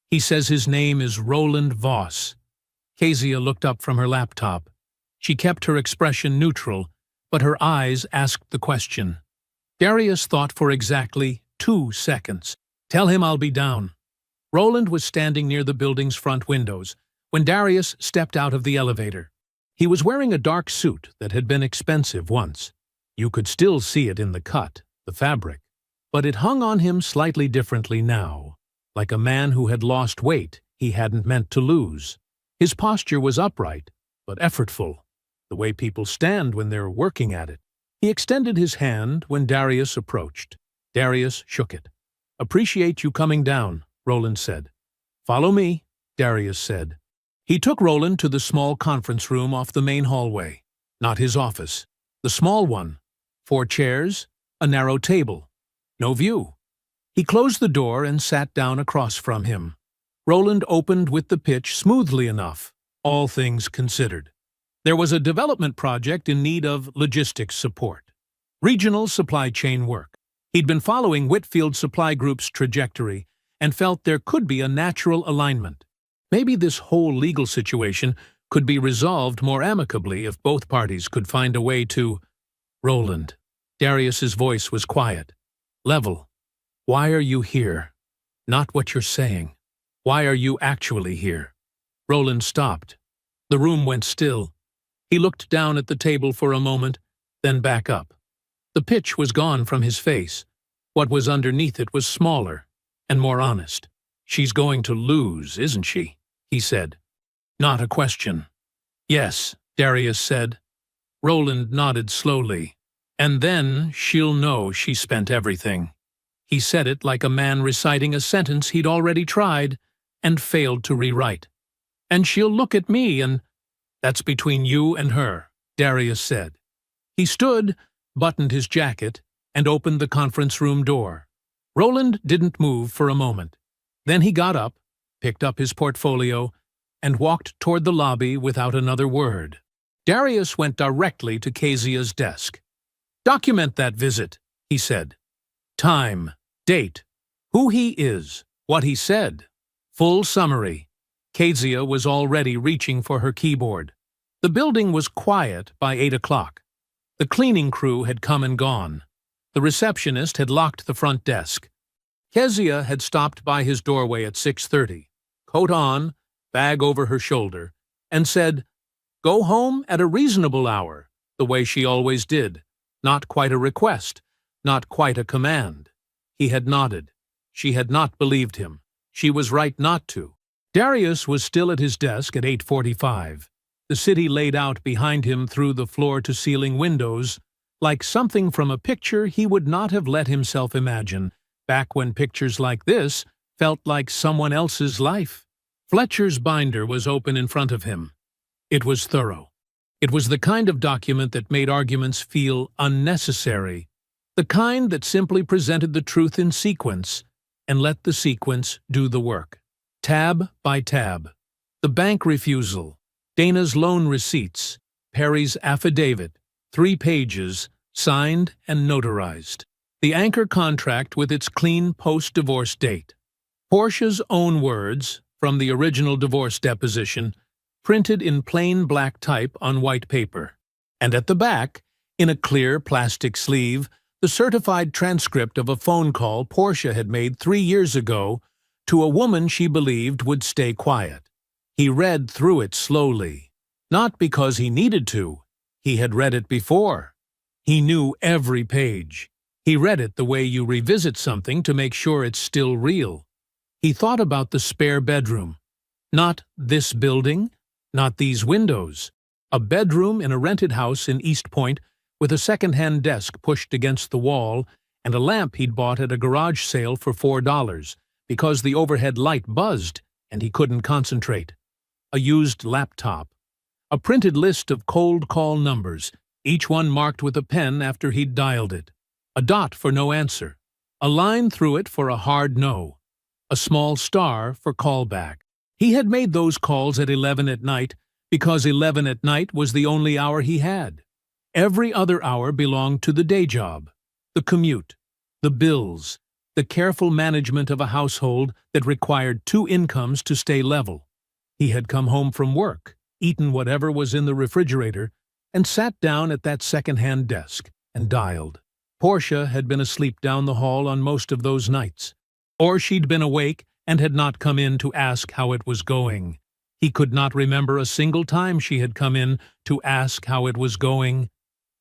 He says his name is Roland Voss." Kezia looked up from her laptop. She kept her expression neutral, but her eyes asked the question. Darius thought for exactly 2 seconds. "Tell him I'll be down." Roland was standing near the building's front windows when Darius stepped out of the elevator. He was wearing a dark suit that had been expensive once. You could still see it in the cut, the fabric, but it hung on him slightly differently now, like a man who had lost weight he hadn't meant to lose. His posture was upright, but effortful, the way people stand when they're working at it. He extended his hand when Darius approached. Darius shook it. "Appreciate you coming down," Roland said. "Follow me," Darius said. He took Roland to the small conference room off the main hallway. Not his office. The small one. 4 chairs, a narrow table. No view. He closed the door and sat down across from him. Roland opened with the pitch smoothly enough, all things considered. There was a development project in need of logistics support. Regional supply chain work. He'd been following Whitfield Supply Group's trajectory and felt there could be a natural alignment. Maybe this whole legal situation could be resolved more amicably if both parties could find a way to— "Roland." Darius's voice was quiet, level. "Why are you here? Not what you're saying. Why are you actually here?" Roland stopped. The room went still. He looked down at the table for a moment, then back up. The pitch was gone from his face. What was underneath it was smaller and more honest. "She's going to lose, isn't she?" he said. Not a question. "Yes," Darius said. Roland nodded slowly. "And then she'll know she spent everything." He said it like a man reciting a sentence he'd already tried and failed to rewrite. "And she'll look at me and—" "That's between you and her," Darius said. He stood, buttoned his jacket, and opened the conference room door. Roland didn't move for a moment. Then he got up, picked up his portfolio, and walked toward the lobby without another word. Darius went directly to Kezia's desk. "Document that visit," he said. Time, date, who he is, what he said. Full summary. Kezia was already reaching for her keyboard. The building was quiet by 8 o'clock. The cleaning crew had come and gone. The receptionist had locked the front desk. Kezia had stopped by his doorway at 6:30, coat on, bag over her shoulder, and said, "Go home at a reasonable hour," the way she always did. Not quite a request, not quite a command. He had nodded. She had not believed him. She was right not to. Darius was still at his desk at 8:45. The city laid out behind him through the floor-to-ceiling windows, like something from a picture he would not have let himself imagine, back when pictures like this felt like someone else's life. Fletcher's binder was open in front of him. It was thorough. It was the kind of document that made arguments feel unnecessary, the kind that simply presented the truth in sequence and let the sequence do the work. Tab by tab. The bank refusal, Dana's loan receipts, Perry's affidavit, 3 pages, signed and notarized. The anchor contract with its clean post-divorce date. Portia's own words, from the original divorce deposition, printed in plain black type on white paper. And at the back, in a clear plastic sleeve, the certified transcript of a phone call Portia had made 3 years ago to a woman she believed would stay quiet. He read through it slowly. Not because he needed to. He had read it before. He knew every page. He read it the way you revisit something to make sure it's still real. He thought about the spare bedroom. Not this building, not these windows. A bedroom in a rented house in East Point with a second-hand desk pushed against the wall and a lamp he'd bought at a garage sale for $4 because the overhead light buzzed and he couldn't concentrate. A used laptop. A printed list of cold call numbers, each one marked with a pen after he'd dialed it. A dot for no answer. A line through it for a hard no. A small star for callback. He had made those calls at 11 at night because 11 at night was the only hour he had. Every other hour belonged to the day job, the commute, the bills, the careful management of a household that required 2 incomes to stay level. He had come home from work, eaten whatever was in the refrigerator, and sat down at that second-hand desk and dialed. Portia had been asleep down the hall on most of those nights. Or she'd been awake and had not come in to ask how it was going. He could not remember a single time she had come in to ask how it was going.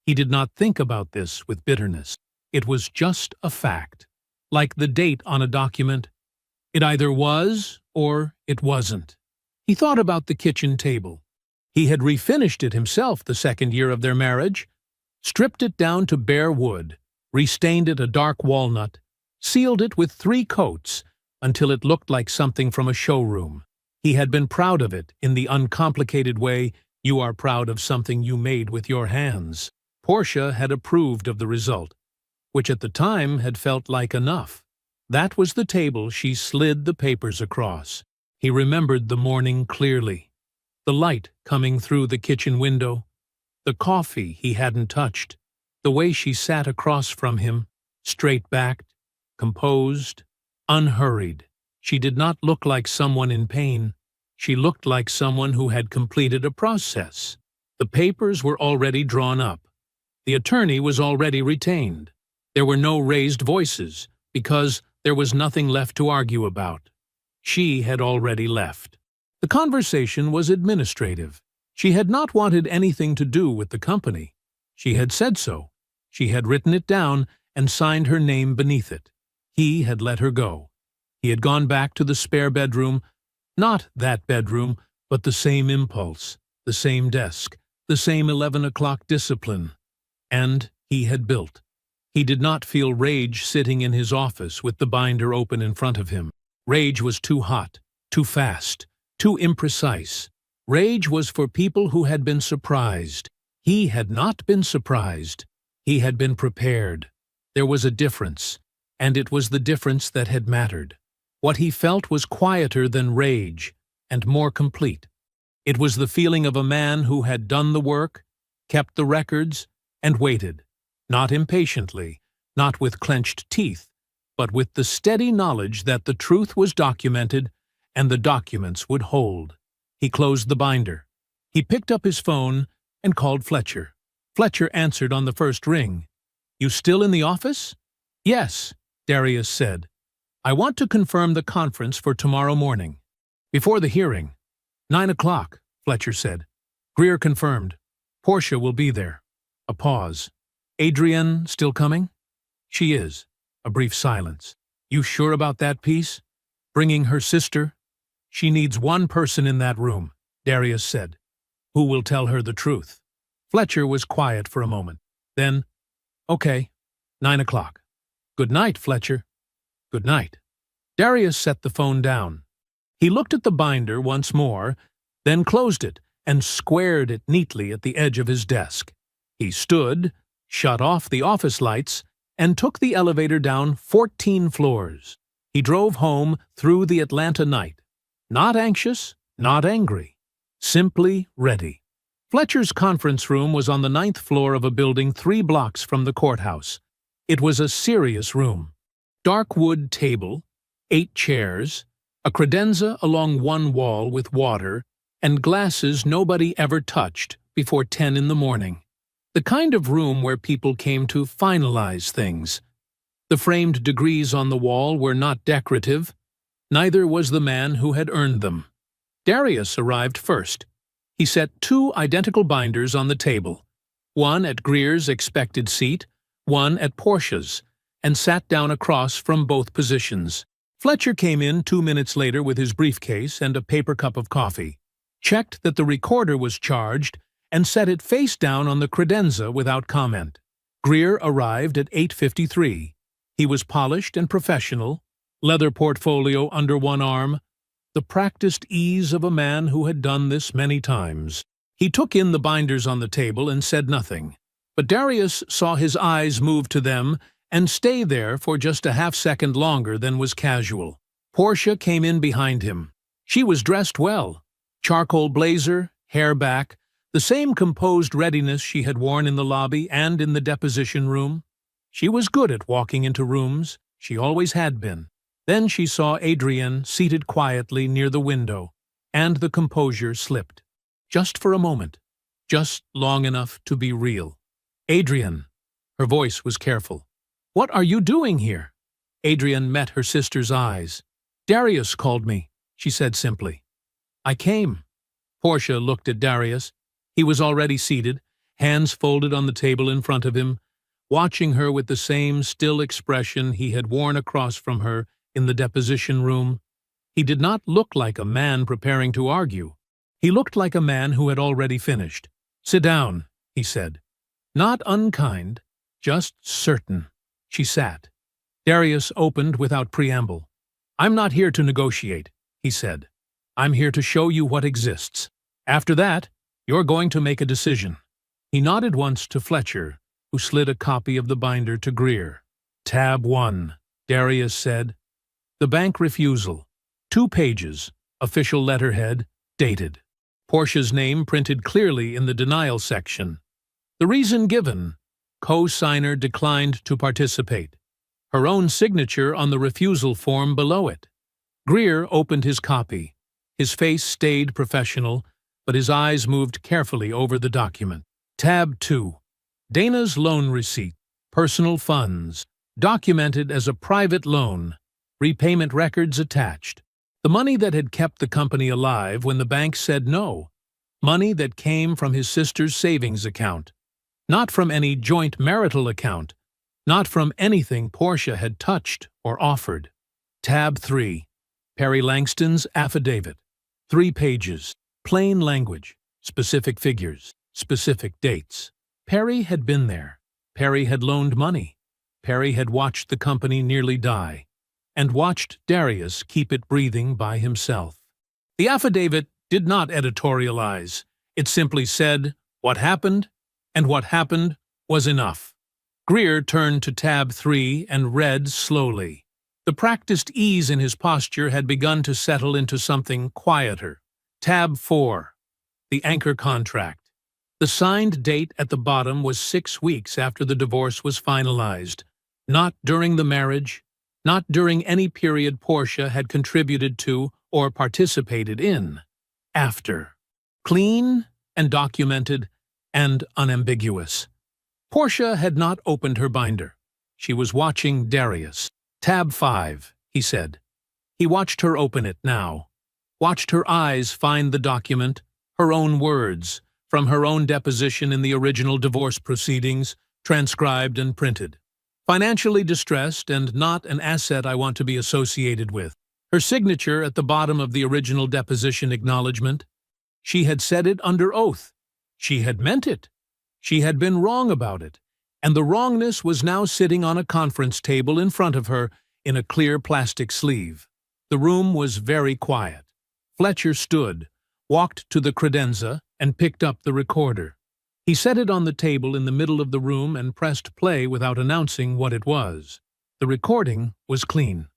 He did not think about this with bitterness. It was just a fact. Like the date on a document. It either was or it wasn't. He thought about the kitchen table. He had refinished it himself the 2nd year of their marriage, stripped it down to bare wood, restained it a dark walnut, sealed it with 3 coats until it looked like something from a showroom. He had been proud of it in the uncomplicated way you are proud of something you made with your hands. Portia had approved of the result, which at the time had felt like enough. That was the table she slid the papers across. He remembered the morning clearly. The light coming through the kitchen window, the coffee he hadn't touched, the way she sat across from him, straight-backed, composed, unhurried. She did not look like someone in pain. She looked like someone who had completed a process. The papers were already drawn up. The attorney was already retained. There were no raised voices, because there was nothing left to argue about. She had already left. The conversation was administrative. She had not wanted anything to do with the company. She had said so. She had written it down and signed her name beneath it. He had let her go. He had gone back to the spare bedroom, not that bedroom, but the same impulse, the same desk, the same 11 o'clock discipline. And he had built. He did not feel rage sitting in his office with the binder open in front of him. Rage was too hot, too fast, too imprecise. Rage was for people who had been surprised. He had not been surprised. He had been prepared. There was a difference, and it was the difference that had mattered. What he felt was quieter than rage, and more complete. It was the feeling of a man who had done the work, kept the records, and waited, not impatiently, not with clenched teeth, but with the steady knowledge that the truth was documented and the documents would hold. He closed the binder. He picked up his phone and called Fletcher. Fletcher answered on the first ring. "You still in the office?" "Yes," Darius said. "I want to confirm the conference for tomorrow morning. Before the hearing." 9 o'clock, Fletcher said. "Greer confirmed. Portia will be there." A pause. "Adrienne still coming?" "She is." A brief silence. "You sure about that piece? Bringing her sister?" "She needs one person in that room," Darius said. "Who will tell her the truth?" Fletcher was quiet for a moment. Then, "Okay, 9 o'clock. Good night, Fletcher." "Good night." Darius set the phone down. He looked at the binder once more, then closed it and squared it neatly at the edge of his desk. He stood, shut off the office lights, and took the elevator down 14 floors. He drove home through the Atlanta night. Not anxious, not angry. Simply ready. Fletcher's conference room was on the 9th floor of a building 3 blocks from the courthouse. It was a serious room. Dark wood table, 8 chairs, a credenza along one wall with water, and glasses nobody ever touched before 10 in the morning. The kind of room where people came to finalize things. The framed degrees on the wall were not decorative. Neither was the man who had earned them. Darius arrived first. He set 2 identical binders on the table, one at Greer's expected seat, one at Portia's, and sat down across from both positions. Fletcher came in 2 minutes later with his briefcase and a paper cup of coffee, checked that the recorder was charged, and set it face down on the credenza without comment. Greer arrived at 8:53. He was polished and professional, leather portfolio under one arm, the practiced ease of a man who had done this many times. He took in the binders on the table and said nothing, but Darius saw his eyes move to them and stay there for just a half-second longer than was casual. Portia came in behind him. She was dressed well. Charcoal blazer, hair back, the same composed readiness she had worn in the lobby and in the deposition room. She was good at walking into rooms. She always had been. Then she saw Adrian seated quietly near the window, and the composure slipped. Just for a moment. Just long enough to be real. Adrian. Her voice was careful. "What are you doing here?" Adrian met her sister's eyes. "Darius called me," she said simply. "I came." Portia looked at Darius. He was already seated, hands folded on the table in front of him, watching her with the same still expression he had worn across from her in the deposition room. He did not look like a man preparing to argue. He looked like a man who had already finished. "Sit down," he said. Not unkind, just certain. She sat. Darius opened without preamble. "I'm not here to negotiate," he said. "I'm here to show you what exists. After that, you're going to make a decision." He nodded once to Fletcher, who slid a copy of the binder to Greer. "Tab 1, Darius said. The bank refusal. 2 pages, official letterhead, dated. Portia's name printed clearly in the denial section. The reason given: co-signer declined to participate. Her own signature on the refusal form below it. Greer opened his copy. His face stayed professional, but his eyes moved carefully over the document. Tab 2. Dana's loan receipt. Personal funds. Documented as a private loan. Repayment records attached. The money that had kept the company alive when the bank said no. Money that came from his sister's savings account. Not from any joint marital account. Not from anything Portia had touched or offered. Tab 3. Perry Langston's affidavit. 3 pages. Plain language. Specific figures. Specific dates. Perry had been there. Perry had loaned money. Perry had watched the company nearly die, and watched Darius keep it breathing by himself. The affidavit did not editorialize. It simply said what happened, and what happened was enough. Greer turned to tab 3 and read slowly. The practiced ease in his posture had begun to settle into something quieter. Tab 4. The anchor contract. The signed date at the bottom was 6 weeks after the divorce was finalized. Not during the marriage, not during any period Portia had contributed to or participated in. After. Clean and documented and unambiguous. Portia had not opened her binder. She was watching Darius. Tab 5, he said. He watched her open it now. Watched her eyes find the document, her own words, from her own deposition in the original divorce proceedings, transcribed and printed. Financially distressed and not an asset I want to be associated with. Her signature at the bottom of the original deposition acknowledgement. She had said it under oath. She had meant it. She had been wrong about it, and the wrongness was now sitting on a conference table in front of her in a clear plastic sleeve. The room was very quiet. Fletcher stood, walked to the credenza, and picked up the recorder. He set it on the table in the middle of the room and pressed play without announcing what it was. The recording was clean.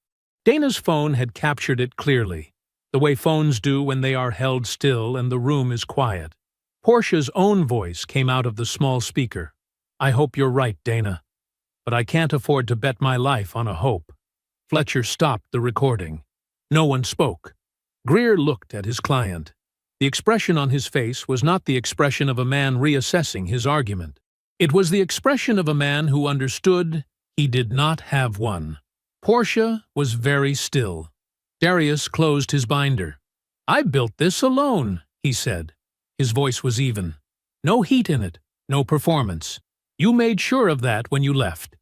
Dana's phone had captured it clearly, the way phones do when they are held still and the room is quiet. Portia's own voice came out of the small speaker. "I hope you're right, Dana." but I can't afford to bet my life on a hope." Fletcher stopped the recording. No one spoke. Greer looked at his client. The expression on his face was not the expression of a man reassessing his argument. It was the expression of a man who understood he did not have one. Portia was very still. Darius closed his binder. "I built this alone," he said. His voice was even. "No heat in it, no performance. You made sure of that when you left.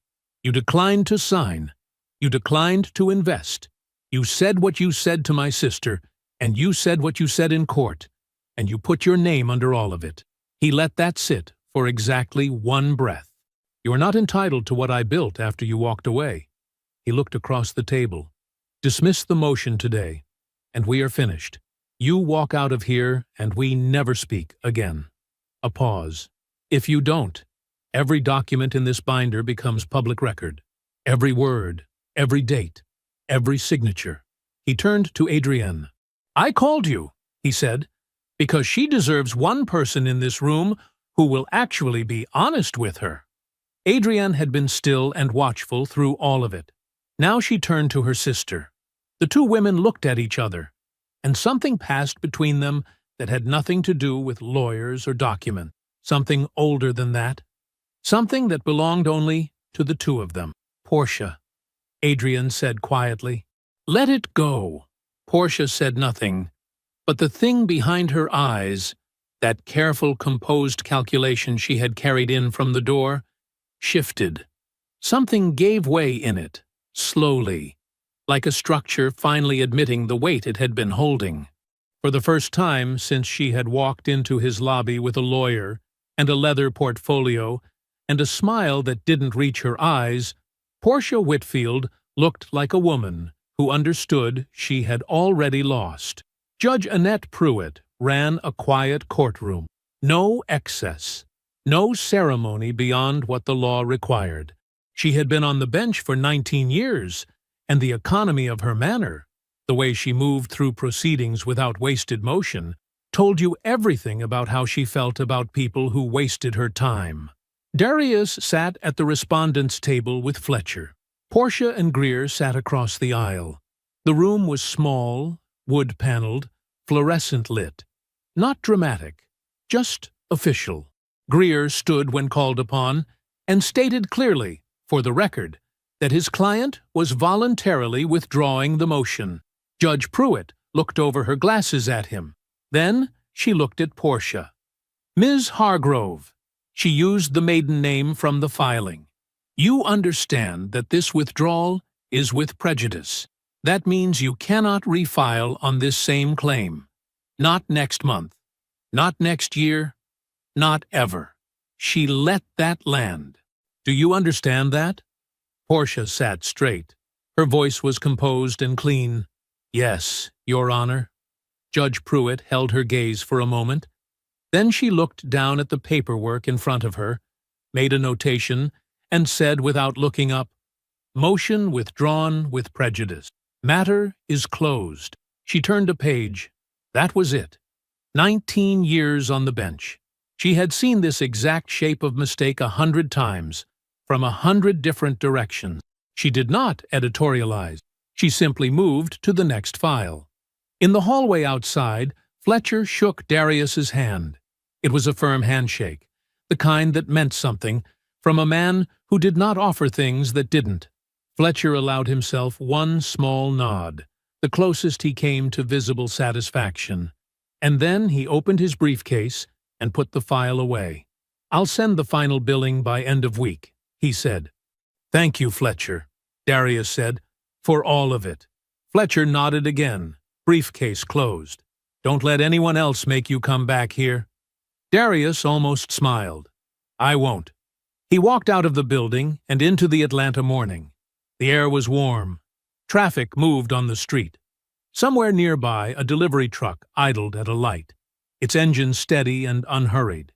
You declined to sign. You declined to invest. You said what you said to my sister, and you said what you said in court, and you put your name under all of it." He let that sit for exactly one breath. "You are not entitled to what I built after you walked away." He looked across the table. "Dismiss the motion today, and we are finished. You walk out of here, and we never speak again." A pause. "If you don't, every document in this binder becomes public record. Every word, every date, every signature." He turned to Adrienne. "I called you," he said, "because she deserves one person in this room who will actually be honest with her." Adrienne had been still and watchful through all of it. Now she turned to her sister. The two women looked at each other, and something passed between them that had nothing to do with lawyers or documents. Something older than that. Something that belonged only to the two of them. "Portia," Adrienne said quietly. "Let it go." Portia said nothing, but the thing behind her eyes, that careful, composed calculation she had carried in from the door, shifted. Something gave way in it, slowly, like a structure finally admitting the weight it had been holding. For the first time since she had walked into his lobby with a lawyer and a leather portfolio and a smile that didn't reach her eyes, Portia Whitfield looked like a woman who understood she had already lost. Judge Annette Pruitt ran a quiet courtroom. No excess, no ceremony beyond what the law required. She had been on the bench for 19 years, and the economy of her manner, the way she moved through proceedings without wasted motion, told you everything about how she felt about people who wasted her time. Darius sat at the respondents' table with Fletcher. Portia and Greer sat across the aisle. The room was small, wood-paneled, fluorescent-lit. Not dramatic, just official. Greer stood when called upon and stated clearly, for the record, that his client was voluntarily withdrawing the motion. Judge Pruitt looked over her glasses at him. Then she looked at Portia. "Ms. Hargrove," she used the maiden name from the filing, "you understand that this withdrawal is with prejudice. That means you cannot refile on this same claim. Not next month. Not next year. Not ever." She let that land. "Do you understand that?" Portia sat straight. Her voice was composed and clean. "Yes, Your Honor." Judge Pruitt held her gaze for a moment. Then she looked down at the paperwork in front of her, made a notation, and said without looking up, "Motion withdrawn with prejudice. Matter is closed." She turned a page. That was it. 19 years on the bench. She had seen this exact shape of mistake 100 times, from 100 different directions. She did not editorialize. She simply moved to the next file. In the hallway outside, Fletcher shook Darius's hand. It was a firm handshake, the kind that meant something, from a man who did not offer things that didn't. Fletcher allowed himself one small nod, the closest he came to visible satisfaction. And then he opened his briefcase and put the file away. "I'll send the final billing by end of week," he said. "Thank you, Fletcher," Darius said, "for all of it." Fletcher nodded again, briefcase closed. "Don't let anyone else make you come back here." Darius almost smiled. "I won't." He walked out of the building and into the Atlanta morning. The air was warm. Traffic moved on the street. Somewhere nearby, a delivery truck idled at a light, its engine steady and unhurried.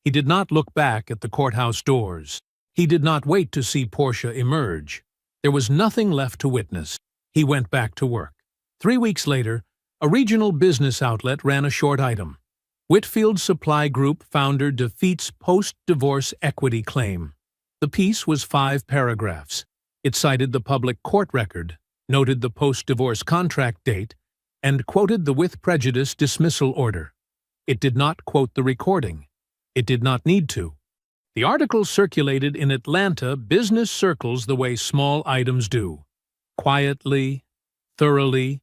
He did not look back at the courthouse doors. He did not wait to see Portia emerge. There was nothing left to witness. He went back to work. 3 weeks later, a regional business outlet ran a short item. Whitfield Supply Group founder defeats post-divorce equity claim. The piece was 5 paragraphs. It cited the public court record, noted the post-divorce contract date, and quoted the with prejudice dismissal order. It did not quote the recording. It did not need to. The article circulated in Atlanta business circles the way small items do. Quietly, thoroughly,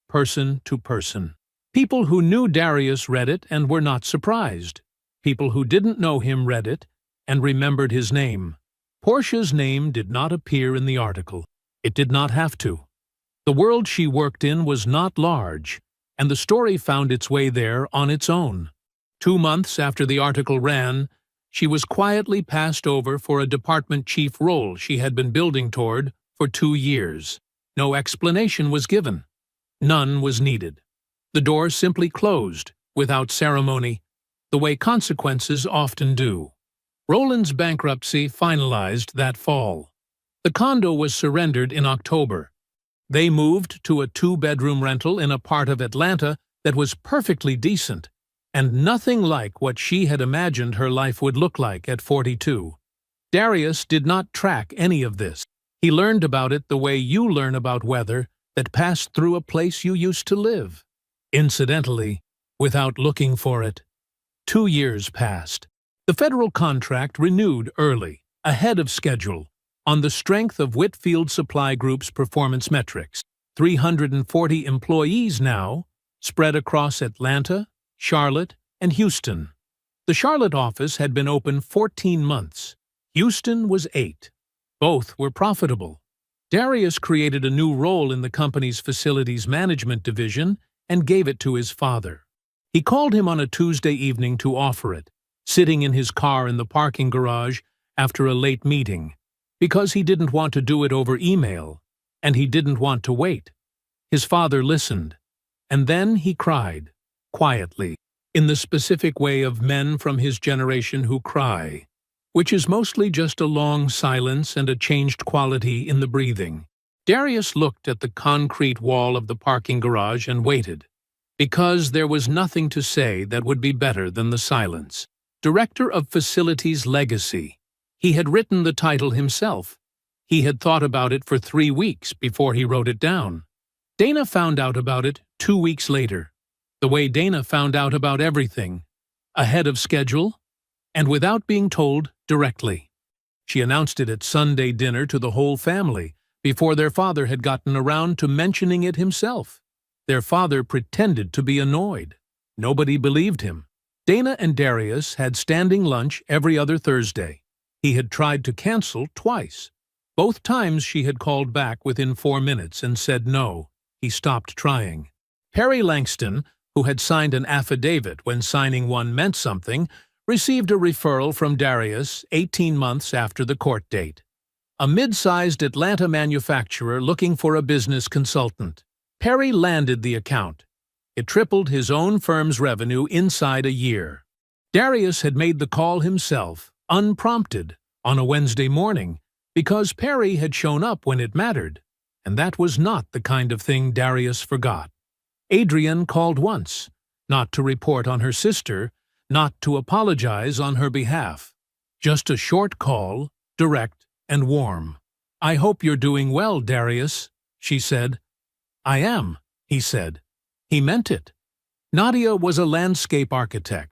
person to person. People who knew Darius read it and were not surprised. People who didn't know him read it and remembered his name. Portia's name did not appear in the article. It did not have to. The world she worked in was not large, and the story found its way there on its own. 2 months after the article ran, she was quietly passed over for a department chief role she had been building toward for 2 years. No explanation was given. None was needed. The door simply closed, without ceremony, the way consequences often do. Roland's bankruptcy finalized that fall. The condo was surrendered in October. They moved to a 2-bedroom rental in a part of Atlanta that was perfectly decent, and nothing like what she had imagined her life would look like at 42. Darius did not track any of this. He learned about it the way you learn about weather that passed through a place you used to live. Incidentally, without looking for it. 2 years passed. The federal contract renewed early, ahead of schedule, on the strength of Whitfield Supply Group's performance metrics. 340 employees now, spread across Atlanta, Charlotte, and Houston. The Charlotte office had been open 14 months. Houston was 8. Both were profitable. Darius created a new role in the company's facilities management division and gave it to his father. He called him on a Tuesday evening to offer it, sitting in his car in the parking garage after a late meeting, because he didn't want to do it over email, and he didn't want to wait. His father listened, and then he cried, quietly, in the specific way of men from his generation who cry, which is mostly just a long silence and a changed quality in the breathing. Darius looked at the concrete wall of the parking garage and waited, because there was nothing to say that would be better than the silence. Director of Facilities Legacy. He had written the title himself. He had thought about it for 3 weeks before he wrote it down. Dana found out about it 2 weeks later, the way Dana found out about everything, ahead of schedule, and without being told directly. She announced it at Sunday dinner to the whole family, before their father had gotten around to mentioning it himself. Their father pretended to be annoyed. Nobody believed him. Dana and Darius had standing lunch every other Thursday. He had tried to cancel twice. Both times she had called back within 4 minutes and said no. He stopped trying. Perry Langston, who had signed an affidavit when signing one meant something, received a referral from Darius 18 months after the court date. A mid-sized Atlanta manufacturer looking for a business consultant. Perry landed the account. It tripled his own firm's revenue inside a year. Darius had made the call himself, unprompted, on a Wednesday morning, because Perry had shown up when it mattered, and that was not the kind of thing Darius forgot. Adrienne called once, not to report on her sister, not to apologize on her behalf. Just a short call, direct and warm. "I hope you're doing well, Darius," she said. "I am," he said. He meant it. Nadia was a landscape architect.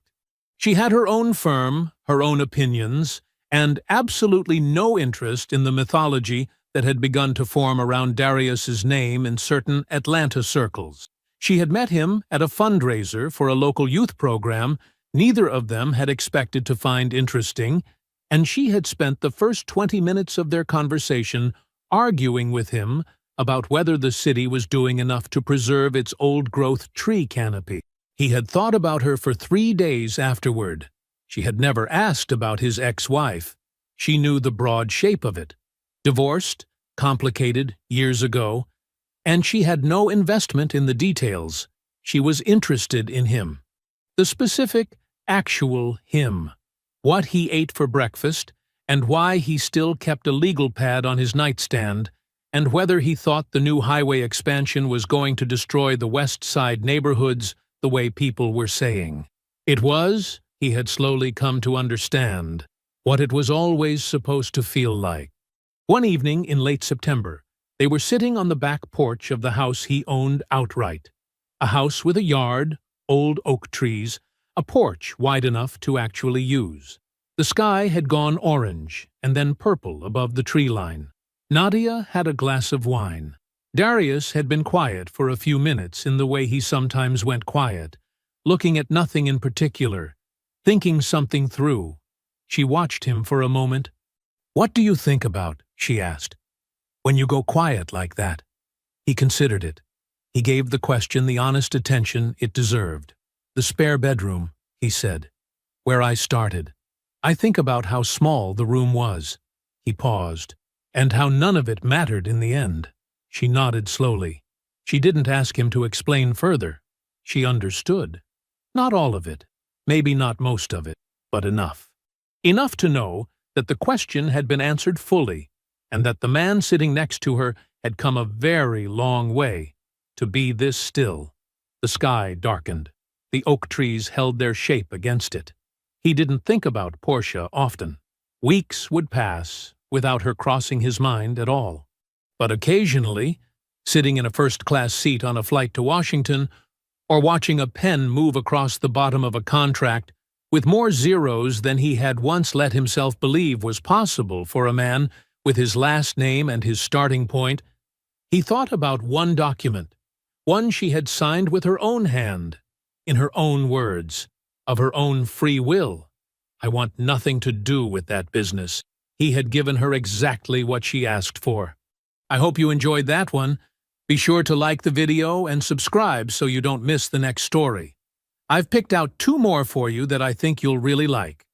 She had her own firm, her own opinions, and absolutely no interest in the mythology that had begun to form around Darius's name in certain Atlanta circles. She had met him at a fundraiser for a local youth program neither of them had expected to find interesting, and she had spent the first 20 minutes of their conversation arguing with him about whether the city was doing enough to preserve its old-growth tree canopy. He had thought about her for 3 days afterward. She had never asked about his ex-wife. She knew the broad shape of it. Divorced, complicated, years ago, and she had no investment in the details. She was interested in him. The specific, actual him. What he ate for breakfast, and why he still kept a legal pad on his nightstand, and whether he thought the new highway expansion was going to destroy the West Side neighborhoods the way people were saying. It was, he had slowly come to understand, what it was always supposed to feel like. One evening in late September, they were sitting on the back porch of the house he owned outright. A house with a yard, old oak trees, a porch wide enough to actually use. The sky had gone orange and then purple above the tree line. Nadia had a glass of wine. Darius had been quiet for a few minutes in the way he sometimes went quiet, looking at nothing in particular, thinking something through. She watched him for a moment. "What do you think about," she asked, "when you go quiet like that?" He considered it. He gave the question the honest attention it deserved. "The spare bedroom," he said, "where I started. I think about how small the room was." He paused. "And how none of it mattered in the end." She nodded slowly. She didn't ask him to explain further. She understood. Not all of it, maybe not most of it, but enough. Enough to know that the question had been answered fully, and that the man sitting next to her had come a very long way to be this still. The sky darkened. The oak trees held their shape against it. He didn't think about Portia often. Weeks would pass without her crossing his mind at all. But occasionally, sitting in a first-class seat on a flight to Washington, or watching a pen move across the bottom of a contract with more zeros than he had once let himself believe was possible for a man with his last name and his starting point, he thought about one document, one she had signed with her own hand, in her own words, of her own free will. "I want nothing to do with that business." He had given her exactly what she asked for. I hope you enjoyed that one. Be sure to like the video and subscribe so you don't miss the next story. I've picked out 2 more for you that I think you'll really like.